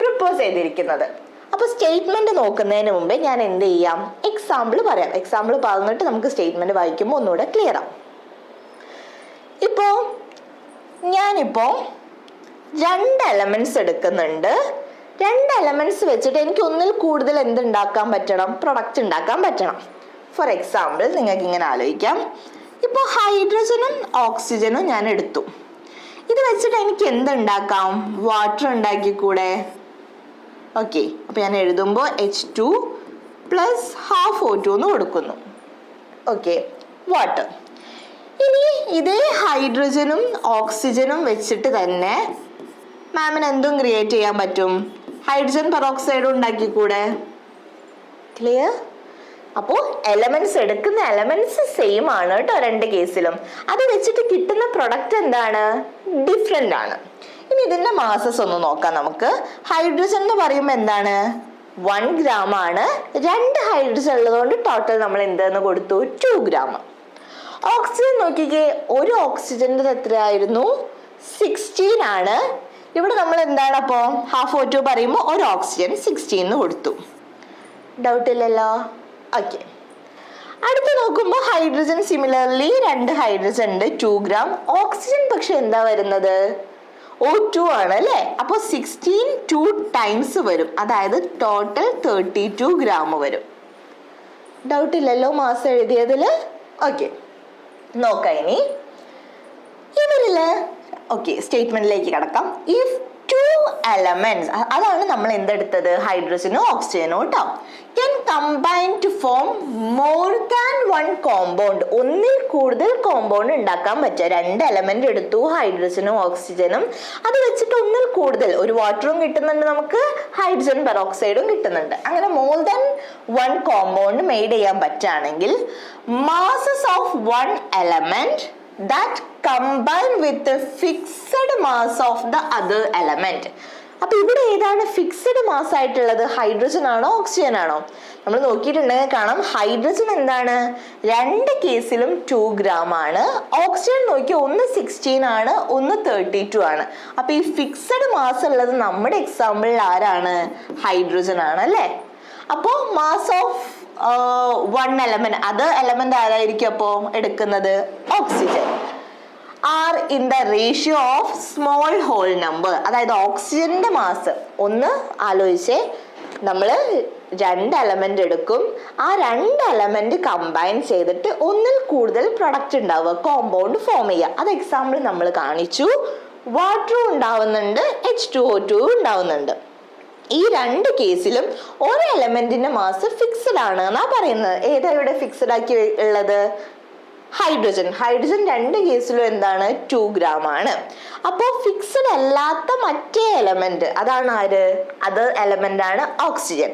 പ്രപ്പോസ് ചെയ്തിരിക്കുന്നത്. അപ്പൊ സ്റ്റേറ്റ്മെന്റ് നോക്കുന്നതിന് മുമ്പേ ഞാൻ എന്ത് ചെയ്യാം? എക്സാമ്പിൾ പറയാം. എക്സാമ്പിൾ പറഞ്ഞിട്ട് നമുക്ക് സ്റ്റേറ്റ്മെന്റ് വായിക്കുമ്പോൾ ഒന്നുകൂടെ ക്ലിയർ ആവും. ഞാനിപ്പോ 2 എലമെന്റ്സ് എടുക്കുന്നുണ്ട്. 2 എലമെന്റ്സ് വെച്ചിട്ട് എനിക്ക് ഒന്നിൽ കൂടുതൽ എന്തുണ്ടാക്കാൻ പറ്റണം? പ്രൊഡക്റ്റ് ഉണ്ടാക്കാൻ പറ്റണം. ഫോർ എക്സാമ്പിൾ നിങ്ങൾക്ക് ഇങ്ങനെ ആലോചിക്കാം. ഇപ്പോൾ ഹൈഡ്രജനും ഓക്സിജനും ഞാൻ എടുത്തു. ഇത് വെച്ചിട്ട് എനിക്ക് എന്തുണ്ടാക്കാം? വാട്ടർ ഉണ്ടാക്കിക്കൂടെ? ഓക്കെ, അപ്പൊ ഞാൻ എഴുതുമ്പോൾ H2 + ½ O2 എന്ന് കൊടുക്കുന്നു. Okay, water. ഇനി ഇതേ ഹൈഡ്രജനും ഓക്സിജനും വെച്ചിട്ട് തന്നെ മാമിന് എന്തും ക്രിയേറ്റ് ചെയ്യാൻ പറ്റും? ഹൈഡ്രജൻ പെറോക്സൈഡ് ഉണ്ടാക്കിക്കൂടെ? ക്ലിയർ? അപ്പോൾ എലമെന്റ്സ് എടുക്കുന്ന എലമെന്റ്സ് സെയിം ആണ് കേട്ടോ 2 കേസിലും. അത് വെച്ചിട്ട് കിട്ടുന്ന പ്രൊഡക്റ്റ് എന്താണ്? ഡിഫറെന്റ് ആണ്. ഇനി ഇതിന്റെ മാസസ് ഒന്ന് നോക്കാം നമുക്ക്. ഹൈഡ്രജൻ എന്ന് പറയുമ്പോൾ എന്താണ്? 1 gram ആണ്. 2 ഹൈഡ്രജൻ ഉള്ളതുകൊണ്ട് ടോട്ടൽ നമ്മൾ എന്തെന്ന് കൊടുത്തു? 2 gram. ഓക്സിജൻ നോക്കിക്കേ, ഒരു ഓക്സിജന്റെ എത്രയായിരുന്നു? 16 ആണ്. ഇവിടെ നമ്മൾ എന്താണ് അപ്പോ ½ O2 പറയുമ്പോൾ ഒരു ഓക്സിജൻ 16 എന്ന് കൊടുത്തു. ഡൗട്ട് ഇല്ലല്ലോ? ഓക്കെ, അടുത്ത് നോക്കുമ്പോൾ ഹൈഡ്രജൻ സിമിലർലി 2 ഹൈഡ്രജൻ ഉണ്ട്, 2 gram. ഓക്സിജൻ പക്ഷെ എന്താ വരുന്നത്? O2 ആണ് അല്ലേ? അപ്പൊ 16 2 times വരും, അതായത് ടോട്ടൽ 32 gram വരും. ഡൗട്ട് ഇല്ലല്ലോ മാസം എഴുതിയതില്? ഓക്കെ, നോക്കാം ഇനി ഇവരില്. ഓക്കെ, സ്റ്റേറ്റ്മെന്റിലേക്ക് കടക്കാം. ഇഫ് 2 elements, അതാണ് നമ്മൾ എന്തെടുത്തത്? ഹൈഡ്രജനോ ഓക്സിജനോ കേട്ടോ. can combine to form more than 1 compound. ഒന്നിൽ കൂടുതൽ കോമ്പൗണ്ട് ഉണ്ടാക്കാൻ പറ്റുക. 2 എലമെന്റ് എടുത്തു, ഹൈഡ്രജനും ഓക്സിജനും. അത് വെച്ചിട്ട് ഒന്നിൽ കൂടുതൽ, ഒരു വാട്ടറും കിട്ടുന്നുണ്ട് നമുക്ക്, ഹൈഡ്രജൻ പെറോക്സൈഡും കിട്ടുന്നുണ്ട്. അങ്ങനെ മോർ ദാൻ 1 കോമ്പൗണ്ട് മെയ്ഡ് ചെയ്യാൻ പറ്റുകയാണെങ്കിൽ masses of 1 element that combine with the fixed mass of the other element. അപ്പൊ ഇവിടെ ഏതാണ് ഫിക്സഡ് മാസ് ആയിട്ടുള്ളത്? ഹൈഡ്രജൻ ആണോ ഓക്സിജൻ ആണോ? നമ്മൾ നോക്കിയിട്ടുണ്ടെങ്കിൽ കാണാം ഹൈഡ്രജൻ എന്താണ് 2 കേസിലും 2 gram ആണ്. ഓക്സിജൻ നോക്കി ഒന്ന് 16 ആണ്, ഒന്ന് 32 ആണ്. അപ്പൊ ഈ ഫിക്സഡ് മാസ് ഉള്ളത് നമ്മുടെ എക്സാമ്പിളിൽ ആരാണ്? ഹൈഡ്രജൻ ആണ് അല്ലേ? അപ്പോ മാസ് ഓഫ് 1 element, അത് എലമെന്റ് ആരായിരിക്കും അപ്പോ എടുക്കുന്നത്? Oxygen. Are in the ratio of small whole number. അതായത് ഓക്സിജന്റെ മാസ് ഒന്ന് ആലോചിച്ചേ, നമ്മൾ 2 എലമെന്റ് എടുക്കും, ആ 2 എലമെന്റ് കമ്പൈൻ ചെയ്തിട്ട് ഒന്നിൽ കൂടുതൽ പ്രൊഡക്റ്റ് ഉണ്ടാവുക, കോമ്പൗണ്ട് ഫോം ചെയ്യുക. അത് എക്സാമ്പിൾ നമ്മൾ കാണിച്ചു. വാട്ടറും ഉണ്ടാവുന്നുണ്ട്, H2O2 ഉണ്ടാവുന്നുണ്ട്. ഈ 2 കേസിലും ഒരു എലമെന്റിന്റെ മാസ് ഫിക്സഡ് ആണ് എന്നാ പറയുന്നത്. ഏതാ ഇവിടെ ഫിക്സഡ് ആക്കി ഉള്ളത്? ഹൈഡ്രജൻ. ഹൈഡ്രജൻ 2 കേസിലും എന്താണ്? 2 gram ആണ്. അപ്പോ ഫിക്സഡ് അല്ലാത്ത മറ്റേ എലമെന്റ് അതാണ് ആര്? അത് എലമെന്റ് ആണ് ഓക്സിജൻ.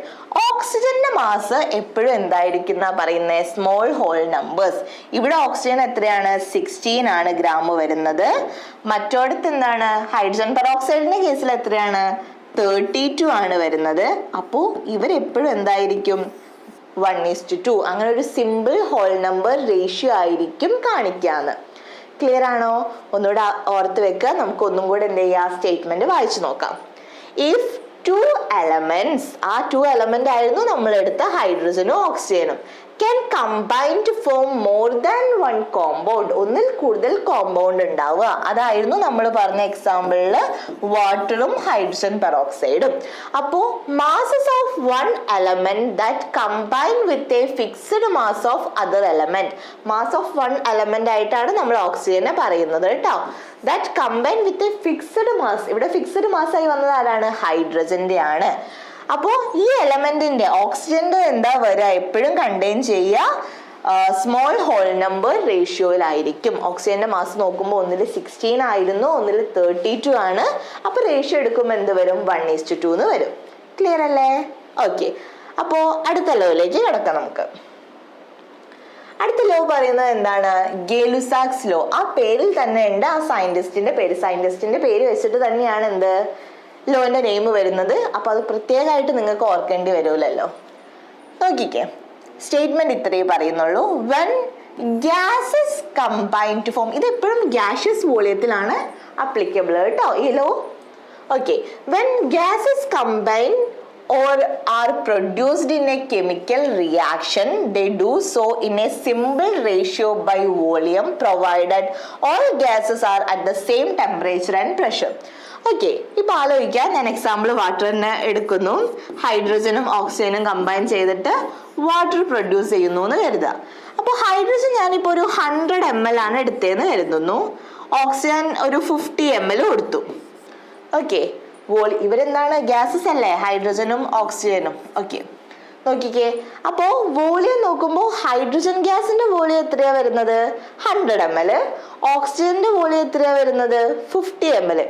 ഓക്സിജന്റെ മാസ് എപ്പോഴും എന്തായിരിക്കും പറയുന്നത്? Small whole numbers. ഇവിടെ ഓക്സിജൻ എത്രയാണ്? 16 ആണ് ഗ്രാം വരുന്നത്. മറ്റോടത്ത് എന്താണ്? ഹൈഡ്രജൻ പെറോക്സൈഡിന്റെ കേസിൽ എത്രയാണ്? 32 ആണ് വരുന്നത്. അപ്പോ ഇവരെപ്പോഴും എന്തായിരിക്കും? 1:2. അങ്ങനെ ഒരു സിമ്പിൾ ഹോൾ നമ്പർ റേഷ്യോ ആയിരിക്കും കാണിക്കാന്ന്. ക്ലിയർ ആണോ? ഒന്നുകൂടെ ഓർത്ത് വെക്കുക. നമുക്ക് ഒന്നും കൂടെ എന്ത് ചെയ്യാം? സ്റ്റേറ്റ്മെന്റ് വായിച്ചു നോക്കാം. ഇഫ് 2 elements, ആ 2 element ആയിരുന്നു നമ്മൾ എടുത്ത ഹൈഡ്രജനും ഓക്സിജനും, can combine to form more than one compound. ഒന്നിൽ കൂടുതൽ കോമ്പൗണ്ട് ഉണ്ടാവുക. അതായിരുന്നു നമ്മൾ പറഞ്ഞ എക്സാമ്പിളിൽ വാട്ടറും ഹൈഡ്രജൻ പെറോക്സൈഡും. അപ്പോൾ masses of one element that combine with a fixed mass of other element. mass of one element ആയിട്ടാണ് നമ്മൾ ഓക്സിജനെ പറയുന്നത് കേട്ടോ. that combine with a fixed mass. ഇവിടെ ഫിക്സഡ് മാസ് ആയി വന്നത് ആരാണ്? ഹൈഡ്രജന്റെ ആണ്. അപ്പോൾ ഈ എലമെന്റിന്റെ ഓക്സിജന്റെ എന്താ വരിക? എപ്പോഴും കണ്ടെയ്ൻ ചെയ്യുക സ്മോൾ ഹോൾ നമ്പർ റേഷ്യോയിലായിരിക്കും. ഓക്സിജന്റെ മാസ് നോക്കുമ്പോൾ ഒന്നിൽ 16 ആയിരുന്നു, ഒന്നിൽ 32 ആണ്. അപ്പൊ റേഷ്യോ എടുക്കുമ്പോൾ എന്ത് വരും? 1:2 എന്ന് വരും. ക്ലിയർ അല്ലേ? ഓക്കെ. അപ്പോൾ അടുത്ത ലോയിലേക്ക് കിടക്കാം നമുക്ക്. അടുത്ത ലോ പറയുന്നത് എന്താണ്? Gay Lussac's law. ആ പേരിൽ തന്നെ ഉണ്ട് ആ സയന്റിസ്റ്റിന്റെ പേര്. സയന്റിസ്റ്റിന്റെ പേര് വെച്ചിട്ട് തന്നെയാണ് എന്ത് ലോന്റെ നെയിം വരുന്നത്. അപ്പൊ അത് പ്രത്യേകമായിട്ട് നിങ്ങൾക്ക് ഓർക്കേണ്ടി വരുമല്ലോ. നോക്കിക്കേ, സ്റ്റേറ്റ്മെന്റ് ഇത്രയേ പറയുന്നുള്ളൂ. When gases combine to form. ഇത് എപ്പോഴും ഗ്യാഷ്യസ് വോളിയത്തിലാണ് അപ്ലിക്കബിൾ കേട്ടോ ഈ law. Okay. When gases combine or are produced in a chemical reaction, they do so in a simple ratio by volume provided all gases are at the same temperature and pressure. Okay. ഇപ്പൊ ആലോചിക്കാം, ഞാൻ example വാട്ടറിനെ എടുക്കുന്നു. ഹൈഡ്രജനും ഓക്സിജനും combine ചെയ്തിട്ട് water produce ചെയ്യുന്നു എന്ന് കരുതുക. അപ്പൊ ഹൈഡ്രജൻ ഞാനിപ്പോ ഒരു 100 ml ആണ് എടുത്തതെന്ന് കരുതുന്നു. ഓക്സിജൻ ഒരു 50 ml കൊടുത്തു. ഓക്കെ. ഇവരെന്താണ്? ഗ്യാസസ് അല്ലേ, ഹൈഡ്രജനും ഓക്സിജനും. ഓക്കെ. നോക്കിക്കേ, അപ്പോ വോളിയം നോക്കുമ്പോൾ ഹൈഡ്രജൻ ഗ്യാസിന്റെ വോളിയം എത്രയാ വരുന്നത്? 100 ml. ഓക്സിജന്റെ വോളിയം എത്രയാ വരുന്നത്? 50 ml.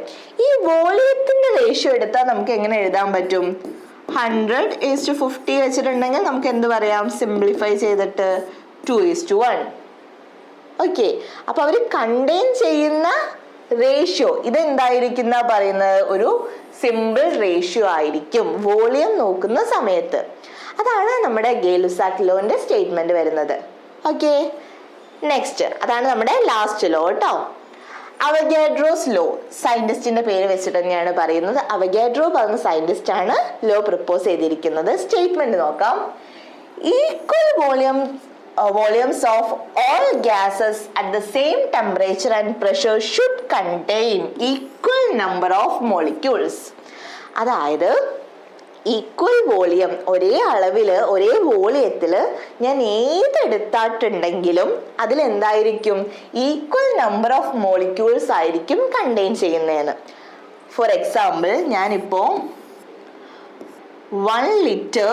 ഈ വോളിയത്തിന്റെ റേഷ്യോ എടുത്താൽ നമുക്ക് എങ്ങനെ എഴുതാൻ പറ്റും? 100:50 വെച്ചിട്ടുണ്ടെങ്കിൽ നമുക്ക് എന്ത് പറയാം? സിംപ്ലിഫൈ ചെയ്തിട്ട് 2:1. ഓക്കെ. അപ്പൊ അവര് കണ്ടെയ്ൻ ചെയ്യുന്ന റേഷ്യോ ഇതെന്തായിരിക്കും പറയുന്നത്? ഒരു സിമ്പിൾ റേഷ്യോ ആയിരിക്കും വോളിയം നോക്കുന്ന സമയത്ത്. അതാണ് നമ്മുടെ ഗേ-ലുസാക്ക് ലോന്റെ സ്റ്റേറ്റ്മെന്റ് വരുന്നത്. ഓക്കെ. നെക്സ്റ്റ്, അതാണ് നമ്മുടെ ലാസ്റ്റ് ലോ കേട്ടോ. Avogadro's law. സയന്റിസ്റ്റിന്റെ പേര് വെച്ചിട്ട് തന്നെയാണ് പറയുന്നത്. അവഗാഡ്രോ പറഞ്ഞ സയന്റിസ്റ്റ് ആണ് ലോ പ്രപ്പോസ് ചെയ്തിരിക്കുന്നത്. സ്റ്റേറ്റ്മെന്റ് നോക്കാം. Equal volumes of all gases at the same temperature and pressure should contain equal number of molecules. അതായത് ഈക്വൽ വോളിയം, ഒരേ അളവില് ഒരേ വോളിയത്തില് ഞാൻ ഏതെടുത്തിട്ടുണ്ടെങ്കിലും അതിലെന്തായിരിക്കും? ഈക്വൽ നമ്പർ ഓഫ് മോളിക്യൂൾസ് ആയിരിക്കും കണ്ടെയ്ൻ ചെയ്യുന്നതെന്ന്. ഫോർ എക്സാമ്പിൾ, ഞാനിപ്പോ 1 ലിറ്റർ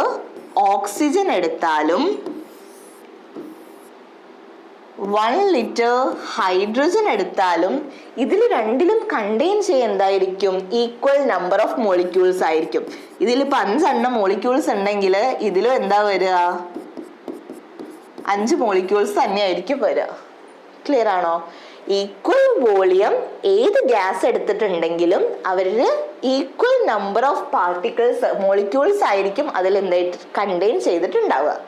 ഓക്സിജൻ എടുത്താലും 1 ലിറ്റർ ഹൈഡ്രജൻ എടുത്താലും ഇതിൽ രണ്ടിലും കണ്ടെയ്ൻ ചെയ്യുക എന്തായിരിക്കും? ഈക്വൽ നമ്പർ ഓഫ് മോളിക്യൂൾസ് ആയിരിക്കും. ഇതിലിപ്പോ 5 മോളിക്യൂൾസ് ഉണ്ടെങ്കിൽ ഇതിലും എന്താ വരിക? 5 മോളിക്യൂൾസ് തന്നെയായിരിക്കും വരിക. ക്ലിയർ ആണോ? ഈക്വൽ വോളിയം ഏത് ഗ്യാസ് എടുത്തിട്ടുണ്ടെങ്കിലും അവരില് equal number of particles molecules ആയിരിക്കും അതിൽ എന്തായിട്ട് കണ്ടെയ്ൻ ചെയ്തിട്ടുണ്ടാവുക.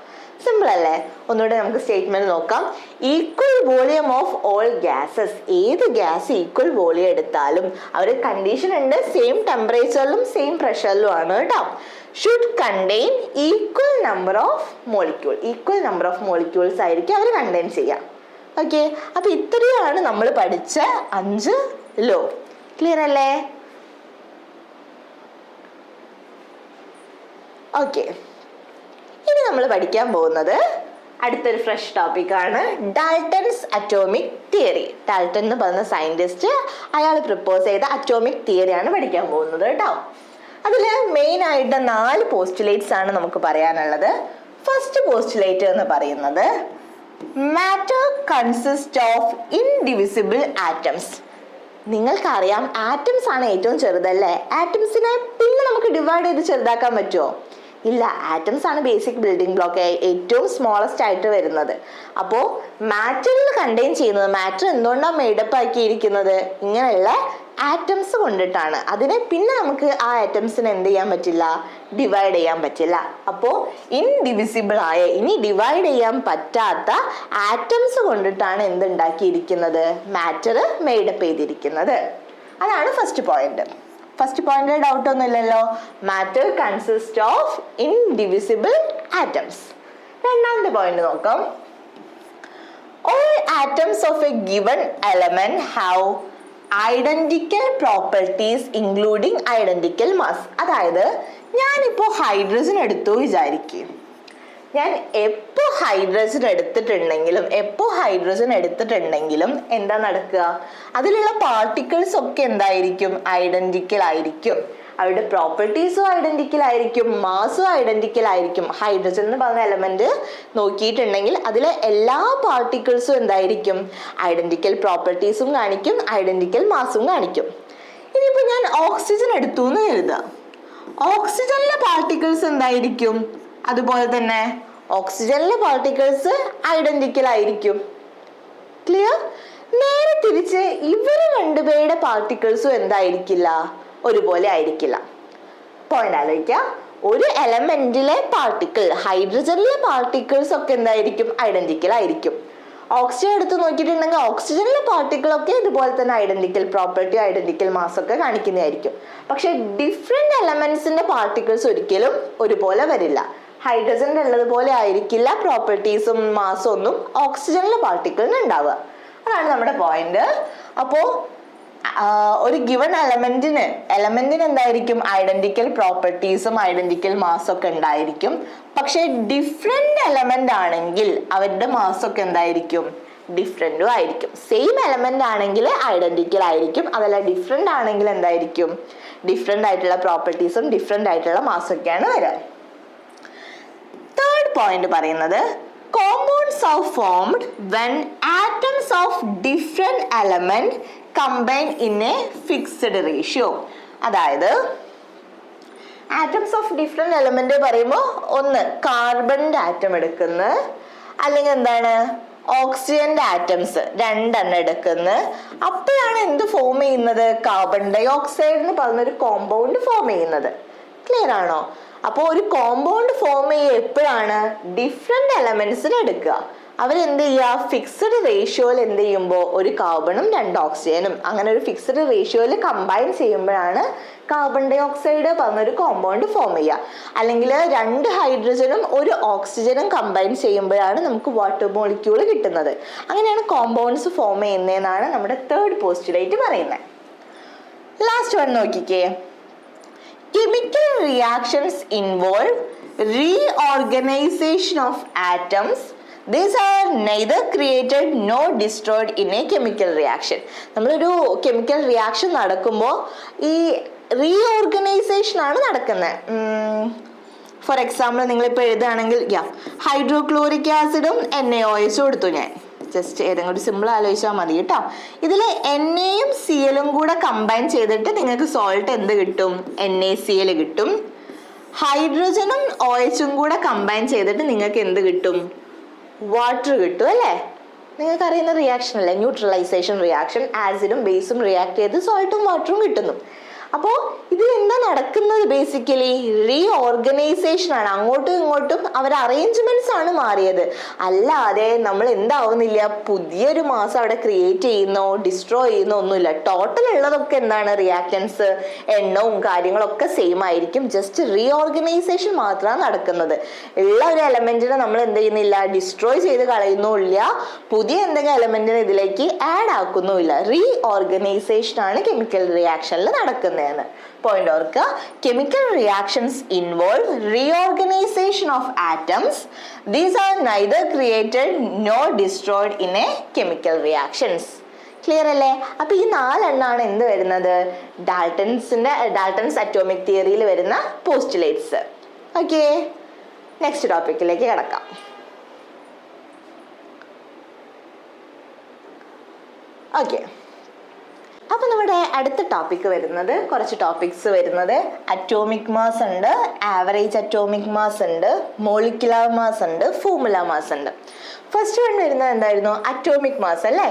സിമ്പിൾ അല്ലേ? ഒന്നുകൂടെ നമുക്ക് സ്റ്റേറ്റ്മെന്റ് നോക്കാം. Equal volume of all gases. ഏത് ഗ്യാസ് ഈക്വൽ വോളിയം എടുത്താലും അവർ കണ്ടീഷൻ ഉണ്ട്, സെയിം ടെമ്പറേച്ചറിലും സെയിം പ്രഷറിലും ആണ് കേട്ടോ. Should contain equal number of molecule. Equal number of molecules ആയിരിക്കും അവർ കണ്ടെയ്ൻ ചെയ്യുക. ഓക്കെ. അപ്പൊ ഇത്രയാണ് നമ്മൾ പഠിച്ച 5 ലോ. ക്ലിയർ അല്ലേ? ഓക്കെ. ഇനി നമ്മൾ പഠിക്കാൻ പോകുന്നത് അടുത്തൊരു ഫ്രഷ് ടോപ്പിക് ആണ്, ഡാൽട്ടൺസ് അറ്റോമിക് തിയറി. ഡാൽട്ടൺ എന്ന് പറഞ്ഞ സയന്റിസ്റ്റ്, അയാൾ പ്രപ്പോസ് ചെയ്ത അറ്റോമിക് തിയറിയാണ് പഠിക്കാൻ പോകുന്നത് കേട്ടോ. അതിൽ മെയിൻ ആയിട്ട് 4 പോസ്റ്റുലേറ്റ്സ് ആണ് നമുക്ക് പറയാനുള്ളത്. ഫസ്റ്റ് പോസ്റ്റുലേറ്റ് എന്ന് പറയുന്നത് matter consist of indivisible atoms. നിങ്ങൾക്കറിയാം ആറ്റംസ് ആണ് ഏറ്റവും ചെറുതല്ലേ. ആറ്റംസിനെ പിന്നെ നമുക്ക് ഡിവൈഡ് ചെയ്ത് ചെറുതാക്കാൻ പറ്റുമോ? ഇല്ല. ആറ്റംസ് ആണ് ബേസിക് ബിൽഡിംഗ് ബ്ലോക്ക് ഏറ്റവും സ്മോളസ്റ്റ് ആയിട്ട് വരുന്നത്. അപ്പോൾ മാറ്ററിൽ കണ്ടെയ്ൻ ചെയ്യുന്നത്, മാറ്റർ എന്തുകൊണ്ടാണ് മേഡപ്പ് ആക്കിയിരിക്കുന്നത്? ഇങ്ങനെയുള്ള ആറ്റംസ് കൊണ്ടിട്ടാണ്. അതിനെ പിന്നെ നമുക്ക് ആ ആറ്റംസിനെ എന്ത് ചെയ്യാൻ പറ്റില്ല? ഡിവൈഡ് ചെയ്യാൻ പറ്റില്ല. അപ്പോൾ ഇൻഡിവിസിബിൾ ആയ, ഇനി ഡിവൈഡ് ചെയ്യാൻ പറ്റാത്ത ആറ്റംസ് കൊണ്ടിട്ടാണ് എന്തുണ്ടാക്കിയിരിക്കുന്നത്? മാറ്റർ മേഡപ്പ് ചെയ്തിരിക്കുന്നത്. അതാണ് first point. First point doubt ഒന്നും ഇല്ലല്ലോ. Matter consist of indivisible atoms. രണ്ടാമത്തെ പോയിന്റ് നോക്കാം. All atoms of a given element have identical properties including identical mass. അതായത് ഞാനിപ്പോൾ ഹൈഡ്രജൻ എടുത്തു വിചാരിക്കും. ഞാൻ എപ്പോൾ ഹൈഡ്രജൻ എടുത്തിട്ടുണ്ടെങ്കിലും എന്താ നടക്കുക? അതിലുള്ള പാർട്ടിക്കിൾസ് ഒക്കെ എന്തായിരിക്കും? ഐഡന്റിക്കൽ ആയിരിക്കും. അവരുടെ പ്രോപ്പർട്ടീസും ഐഡന്റിക്കൽ ആയിരിക്കും, മാസും ഐഡന്റിക്കൽ ആയിരിക്കും. ഹൈഡ്രജൻ എന്ന് പറഞ്ഞ എലമെന്റ് നോക്കിയിട്ടുണ്ടെങ്കിൽ അതിലെ എല്ലാ പാർട്ടിക്കിൾസും എന്തായിരിക്കും? ഐഡന്റിക്കൽ പ്രോപ്പർട്ടീസും കാണിക്കും, ഐഡന്റിക്കൽ മാസും കാണിക്കും. ഇനിയിപ്പോൾ ഞാൻ ഓക്സിജൻ എടുത്തു എന്ന് കരുതുക. ഓക്സിജനിലെ പാർട്ടിക്കിൾസ് എന്തായിരിക്കും? അതുപോലെ തന്നെ ഓക്സിജനിലെ പാർട്ടിക്കിൾസ് ഐഡന്റിക്കൽ ആയിരിക്കും. ക്ലിയർ? നേരെ തിരിച്ച് ഇവര് രണ്ടുപേരുടെ പാർട്ടിക്കിൾസും എന്തായിരിക്കില്ല? ഒരുപോലെ ആയിരിക്കില്ല. പോയിന്റ് ആലോചിക്കുക. ഒരു എലമെന്റിലെ പാർട്ടിക്കിൾ, ഹൈഡ്രജനിലെ പാർട്ടിക്കിൾസ് ഒക്കെ എന്തായിരിക്കും? ഐഡന്റിക്കൽ ആയിരിക്കും. ഓക്സിജൻ എടുത്ത് നോക്കിയിട്ടുണ്ടെങ്കിൽ ഓക്സിജനിലെ പാർട്ടിക്കിൾ ഒക്കെ ഇതുപോലെ തന്നെ ഐഡന്റിക്കൽ പ്രോപ്പർട്ടി, ഐഡന്റിക്കൽ മാസ് ഒക്കെ കാണിക്കുന്നതായിരിക്കും. പക്ഷെ ഡിഫറെന്റ് എലമെന്റ്സിന്റെ പാർട്ടിക്കിൾസ് ഒരിക്കലും ഒരുപോലെ വരില്ല. ഹൈഡ്രജനിൽ ഉള്ളതുപോലെ ആയിരിക്കില്ല പ്രോപ്പർട്ടീസും മാസും ഒന്നും ഓക്സിജനിലെ പാർട്ടിക്കിളിന് ഉണ്ടാവുക. അതാണ് നമ്മുടെ പോയിന്റ്. അപ്പോ ഒരു ഗിവൺ എലമെന്റിന് എന്തായിരിക്കും? ഐഡന്റിക്കൽ പ്രോപ്പർട്ടീസും ഐഡന്റിക്കൽ മാസും ഒക്കെ ഉണ്ടായിരിക്കും. പക്ഷെ ഡിഫറെന്റ് എലമെന്റ് ആണെങ്കിൽ അവരുടെ മാസൊക്കെ എന്തായിരിക്കും? ഡിഫറെന്റും ആയിരിക്കും. സെയിം എലമെന്റ് ആണെങ്കിൽ ഐഡന്റിക്കൽ ആയിരിക്കും. അതല്ല ഡിഫറെന്റ് ആണെങ്കിൽ എന്തായിരിക്കും? ഡിഫറെന്റ് ആയിട്ടുള്ള പ്രോപ്പർട്ടീസും ഡിഫറെന്റ് ആയിട്ടുള്ള മാസൊക്കെയാണ് വരിക. തേർഡ് പോയിന്റ് പറയുന്നത് compounds are formed when atoms of different element combine in a fixed ratio. അതായത് ആറ്റംസ് ഓഫ് ഡിഫറെന്റ് എലമെന്റ് പറയുമ്പോൾ ഒന്ന് കാർബണിന്റെ ആറ്റം എടുക്കുന്നു, അല്ലെങ്കിൽ എന്താണ് ഓക്സിജന്റെ ആറ്റംസ് രണ്ടെണ്ണം എടുക്കുന്നു. അപ്പോഴാണ് എന്ത് ഫോം ചെയ്യുന്നത്? കാർബൺ ഡൈ ഓക്സൈഡ് എന്ന് പറഞ്ഞൊരു കോമ്പൗണ്ട് ഫോം ചെയ്യുന്നത്. ക്ലിയർ ആണോ? അപ്പോൾ ഒരു കോമ്പൗണ്ട് ഫോം ചെയ്യുക എപ്പോഴാണ്? ഡിഫറെന്റ് എലമെന്റ്സിന് എടുക്കുക. അവരെന്ത് ചെയ്യുക? ഫിക്സഡ് റേഷ്യോയിൽ എന്ത് ചെയ്യുമ്പോൾ ഒരു കാർബണും രണ്ട് ഓക്സിജനും അങ്ങനെ ഒരു ഫിക്സഡ് റേഷ്യോയിൽ കമ്പൈൻ ചെയ്യുമ്പോഴാണ് കാർബൺ ഡൈ ഓക്സൈഡ് പറഞ്ഞൊരു കോമ്പൗണ്ട് ഫോം ചെയ്യുക. അല്ലെങ്കിൽ രണ്ട് ഹൈഡ്രജനും ഒരു ഓക്സിജനും കമ്പൈൻ ചെയ്യുമ്പോഴാണ് നമുക്ക് വാട്ടർ മോളിക്യൂൾ കിട്ടുന്നത്. അങ്ങനെയാണ് കോമ്പൗണ്ട്സ് ഫോം ചെയ്യുന്നതെന്നാണ് നമ്മുടെ തേർഡ് പോസ്റ്റുലേറ്റ് പറയുന്നത്. ലാസ്റ്റ് വൺ നോക്കിക്കേ. Chemical reactions involve reorganization of atoms. These are neither created nor destroyed in a chemical reaction. നമ്മളൊരു കെമിക്കൽ റിയാക്ഷൻ നടക്കുമ്പോൾ ഈ റീഓർഗനൈസേഷൻ ആണ് നടക്കുന്നത്. ഫോർ എക്സാമ്പിൾ നിങ്ങളിപ്പോൾ എഴുതുകയാണെങ്കിൽ ഹൈഡ്രോക്ലോറിക് ആസിഡും NaOH കൊടുത്തു. ഞാൻ ജസ്റ്റ് ഏതെങ്കിലും ഒരു സിമ്പിൾ ആലോചിച്ചാൽ മതി കേട്ടോ. ഇതിൽ Naയും Clഉം കൂടെ കമ്പൈൻ ചെയ്തിട്ട് നിങ്ങൾക്ക് സോൾട്ട് എന്ത് കിട്ടും? NaCl കിട്ടും. ഹൈഡ്രജനും OHും കൂടെ കമ്പൈൻ ചെയ്തിട്ട് നിങ്ങൾക്ക് എന്ത് കിട്ടും? വാട്ടർ കിട്ടും അല്ലേ? നിങ്ങൾക്ക് അറിയുന്ന റിയാക്ഷൻ അല്ലേ? Neutralisation reaction. ആസിഡും ബേസും റിയാക്ട് ചെയ്ത് സോൾട്ടും വാട്ടറും കിട്ടുന്നു. അപ്പോൾ ഇതിൽ എന്താ നടക്കുന്നത്? ബേസിക്കലി റീഓർഗനൈസേഷൻ ആണ്. അങ്ങോട്ടും ഇങ്ങോട്ടും അവർ അറേഞ്ച്മെന്റ്സ് ആണ് മാറിയത്. അല്ലാതെ നമ്മൾ എന്താവുന്നില്ല, പുതിയൊരു മാസം അവിടെ ക്രിയേറ്റ് ചെയ്യുന്നോ ഡിസ്ട്രോയ് ചെയ്യുന്നോ ഒന്നുമില്ല. ടോട്ടൽ ഉള്ളതൊക്കെ എന്താണ്? റിയാക്റ്റൻസ്, എണ്ണവും കാര്യങ്ങളൊക്കെ സെയിം ആയിരിക്കും. ജസ്റ്റ് റീഓർഗനൈസേഷൻ മാത്രമാണ് നടക്കുന്നത്. ഉള്ള ഒരു എലമെന്റിനെ നമ്മൾ എന്ത് ചെയ്യുന്നില്ല? ഡിസ്ട്രോയ് ചെയ്ത് കളയുന്നുമില്ല. പുതിയ എന്തെങ്കിലും എലമെന്റിനെ ഇതിലേക്ക് ആഡ് ആക്കുന്നുമില്ല. റീഓർഗനൈസേഷൻ ആണ് കെമിക്കൽ റിയാക്ഷനിൽ നടക്കുന്നത്. പോയിന്റ് ഓർക്കുക. Chemical reactions involve reorganisation of atoms. These are neither created nor destroyed in A chemical reactions. Clear അല്ലേ? അപ്പൊ ഈ നാലെണ്ണാണ് എന്ത് വരുന്നത്? ഡാൾട്ടൺസ് അറ്റോമിക് തിയറിയിൽ വരുന്ന പോസ്റ്റുലേറ്റ്സ്. ഓക്കെ, നെക്സ്റ്റ് ടോപ്പിക്കിലേക്ക് കിടക്കാം. ഓക്കെ, അപ്പൊ നമ്മുടെ അടുത്ത ടോപ്പിക് വരുന്നത്, കുറച്ച് ടോപ്പിക്സ് വരുന്നത് അറ്റോമിക് മാസ് ഉണ്ട്, ആവറേജ് അറ്റോമിക് മാസ് ഉണ്ട്, മോളിക്കുലർ മാസ് ഉണ്ട്, ഫോർമുല മാസ് ഉണ്ട്. ഫസ്റ്റ് വൺ വരുന്നത് എന്തായിരുന്നു? അറ്റോമിക് മാസ് അല്ലേ?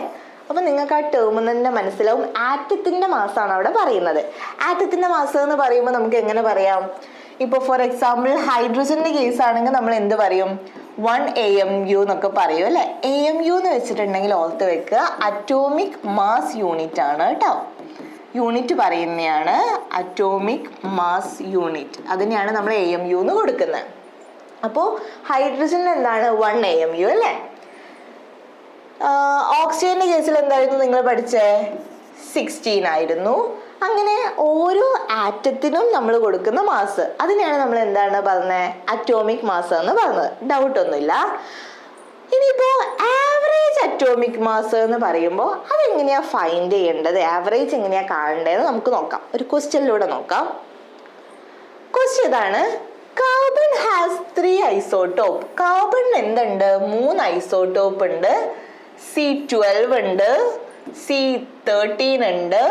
അപ്പൊ നിങ്ങൾക്ക് ആ ടേമിൽ തന്നെ മനസ്സിലാവും ആറ്റത്തിന്റെ മാസാണ് അവിടെ പറയുന്നത്. ആറ്റത്തിന്റെ മാസം എന്ന് പറയുമ്പോൾ നമുക്ക് എങ്ങനെ പറയാം? ഇപ്പോൾ ഫോർ എക്സാമ്പിൾ ഹൈഡ്രജന്റെ കേസ് ആണെങ്കിൽ നമ്മൾ എന്ത് പറയും? 1 AMU എന്നൊക്കെ പറയും അല്ലെ? AMU എന്ന് വെച്ചിട്ടുണ്ടെങ്കിൽ ഓർത്ത് വെക്കുക, അറ്റോമിക് മാസ് യൂണിറ്റ് ആണ് കേട്ടോ. യൂണിറ്റ് പറയുന്നതാണ് അറ്റോമിക് മാസ് യൂണിറ്റ്. അതിനെയാണ് നമ്മൾ AMU എന്ന് കൊടുക്കുന്നത്. അപ്പോൾ ഹൈഡ്രജനിൽ എന്താണ് 1 AMU അല്ലേ? ഓക്സിജന്റെ കേസിൽ എന്തായിരുന്നു നിങ്ങൾ പഠിച്ചേ? 16 ആയിരുന്നു. അങ്ങനെ ഓരോ ആറ്റത്തിനും നമ്മൾ കൊടുക്കുന്ന മാസ്, അതിനെയാണ് നമ്മൾ എന്താണ് പറഞ്ഞത്? അറ്റോമിക് മാസ് എന്ന് പറഞ്ഞത്. ഡൗട്ടൊന്നുമില്ല. ഇനിയിപ്പോ ആവറേജ് അറ്റോമിക് മാസ് എന്ന് പറയുമ്പോൾ അതെങ്ങനെയാ ഫൈൻഡ് ചെയ്യേണ്ടത്, ആവറേജ് എങ്ങനെയാ കാണേണ്ടതെന്ന് നമുക്ക് നോക്കാം. ഒരു ക്വസ്റ്റ്യനിലൂടെ നോക്കാം. ക്വസ്റ്റ്യൻ ഇതാണ്: കാർബൺ ഹാസ് 3 ഐസോട്ടോപ്പ്. കാർബണിന് എന്തുണ്ട്? 3 ഐസോട്ടോപ്പ് ഉണ്ട്. C12 ഉണ്ട്, C13 ഉണ്ട്,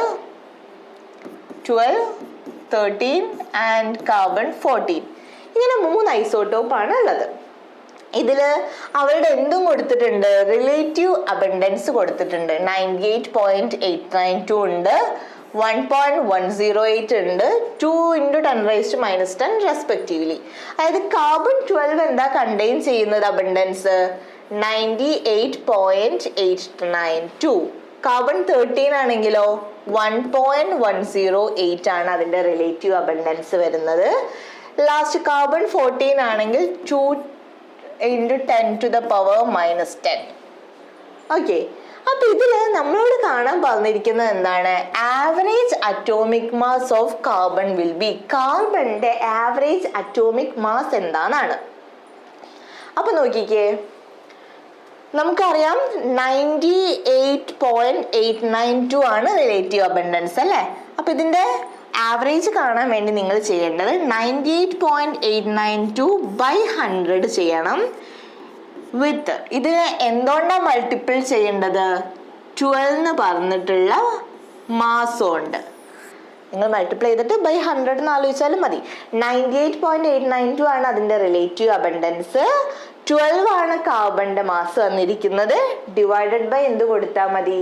12, 13 ആൻഡ് കാർബൺ 14. ഇങ്ങനെ 3 ഐസോട്ടോപ്പ് ആണ് ഉള്ളത്. ഇതില് അവരുടെ എന്തും കൊടുത്തിട്ടുണ്ട്? റിലേറ്റീവ് അബണ്ടൻസ് കൊടുത്തിട്ടുണ്ട്. 98.892 ഉണ്ട്, 1.108 ഉണ്ട്, 2 × 10⁻⁻10 റെസ്പെക്റ്റീവ്ലി. അതായത് കാർബൺ 12 എന്താ കണ്ടെയ്ൻ ചെയ്യുന്നത്? അബണ്ടൻസ് 98.892. കാർബൺ 13 ആണെങ്കിലോ 1.108 ആണ് അതിന്റെ റിലേറ്റീവ് അബണ്ടൻസ് വരുന്നത്. ലാസ്റ്റ് കാർബൺ 14 ആണെങ്കിൽ 2 × 10⁻⁻10. ഓക്കെ, അപ്പൊ ഇതില് നമ്മളോട് കാണാൻ പറഞ്ഞിരിക്കുന്നത് എന്താണ്? Average atomic mass of carbon will be. കാർബണിന്റെ ആവറേജ് അറ്റോമിക് മാസ് എന്താണെന്നാണ്. അപ്പൊ നോക്കിക്കേ, നമുക്കറിയാം 98.892 ആണ് റിലേറ്റീവ് അബണ്ടൻസ് അല്ലേ? അപ്പൊ ഇതിന്റെ ആവറേജ് കാണാൻ വേണ്ടി നിങ്ങൾ ചെയ്യേണ്ടത് 98.892 by 100 ചെയ്യണം. വിത്ത് ഇതിന് എന്തുകൊണ്ടാണ് മൾട്ടിപ്പിൾ ചെയ്യേണ്ടത്? 12 എന്ന് പറഞ്ഞിട്ടുള്ള മാസം ഉണ്ട്. നിങ്ങൾ മൾട്ടിപ്ലൈ ചെയ്തിട്ട് by 100 എന്ന് ആലോചിച്ചാലും മതി. 98.892 ആണ് അതിന്റെ റിലേറ്റീവ് അബണ്ടൻസ്. 12 ആണ് കാർബണിന്റെ മാസ് വന്നിരിക്കുന്നത്. ഡിവൈഡഡ് ബൈ എന്ത് കൊടുത്താൽ മതി?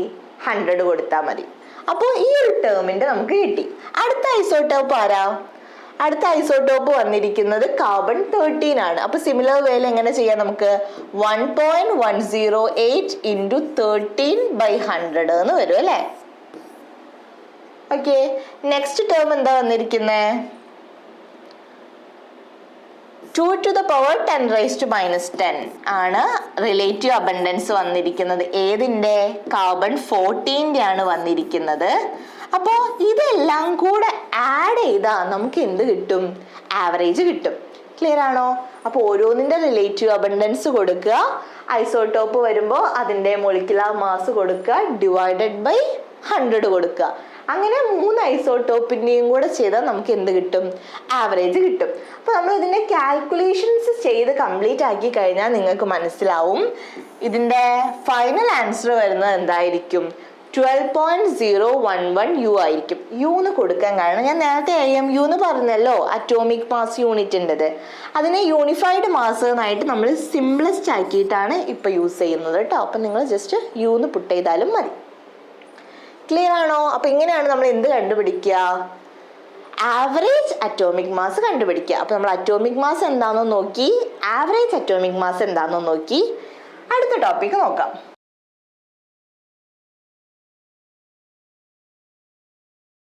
100 കൊടുത്താൽ മതി. അപ്പോൾ ഈ ഒരു ടേമിന്റെ നമുക്ക് കിട്ടി. അടുത്ത ഐസോട്ടോപ്പ് ആരാ? അടുത്ത ഐസോട്ടോപ്പ് വന്നിരിക്കുന്നത് കാർബൺ 13 ആണ്. അപ്പൊ സിമിലർ വേയിൽ എങ്ങനെ ചെയ്യാം? നമുക്ക് 1.108 × 13/100 എന്ന് വരും അല്ലേ? ഓക്കെ, നെക്സ്റ്റ് ടേം എന്താ വന്നിരിക്കുന്നത്? 2 × 10⁻⁻10 ആണ് റിലേറ്റീവ് അബണ്ടൻസ് വന്നിരിക്കുന്നത്. ഏതിന്റെ? കാർബൺ 14 ആണ് വന്നിരിക്കുന്നത്. അപ്പോൾ ഇതെല്ലാം കൂടെ ആഡ് ചെയ്താൽ നമുക്ക് എന്ത് കിട്ടും? ആവറേജ് കിട്ടും. ക്ലിയർ ആണോ? അപ്പോൾ ഓരോന്നിന്റെ റിലേറ്റീവ് അബണ്ടൻസ് കൊടുക്കുക, ഐസോട്ടോപ്പ് വരുമ്പോൾ അതിന്റെ മോളിക്കുലർ മാസ് കൊടുക്കുക, ഡിവൈഡഡ് ബൈ 100 കൊടുക്കുക. അങ്ങനെ 3 ഐസോട്ടോപ്പിന്റെയും കൂടെ ചെയ്താൽ നമുക്ക് എന്ത് കിട്ടും? ആവറേജ് കിട്ടും. അപ്പൊ നമ്മൾ ഇതിന്റെ കാൽക്കുലേഷൻസ് ചെയ്ത് കംപ്ലീറ്റ് ആക്കി കഴിഞ്ഞാൽ നിങ്ങൾക്ക് മനസ്സിലാവും ഇതിന്റെ ഫൈനൽ ആൻസർ വരുന്നത് എന്തായിരിക്കും? 12.011 U ആയിരിക്കും. യു എന്ന് കൊടുക്കാൻ കാരണം ഞാൻ നേരത്തെ AMU എന്ന് പറഞ്ഞല്ലോ, അറ്റോമിക് മാസ് യൂണിറ്റിൻ്റെത്. അതിനെ യൂണിഫൈഡ് മാസ് എന്നായിട്ട് നമ്മൾ സിംപ്ലസ്റ്റ് ആക്കിയിട്ടാണ് ഇപ്പൊ യൂസ് ചെയ്യുന്നത് കേട്ടോ. അപ്പൊ നിങ്ങൾ ജസ്റ്റ് യു എന്ന് പുട്ട് ചെയ്താലും മതി. ക്ലിയർ ആണോ? അപ്പൊ ഇങ്ങനെയാണ് നമ്മൾ എന്ത് കണ്ടുപിടിക്കുക? ആവറേജ് അറ്റോമിക് മാസ് കണ്ടുപിടിക്കുക. അപ്പൊ നമ്മൾ അറ്റോമിക് മാസ് എന്താണെന്ന് നോക്കി, ആവറേജ് അറ്റോമിക് മാസ് എന്താണെന്ന് നോക്കി. അടുത്ത ടോപ്പിക്ക് നോക്കാം.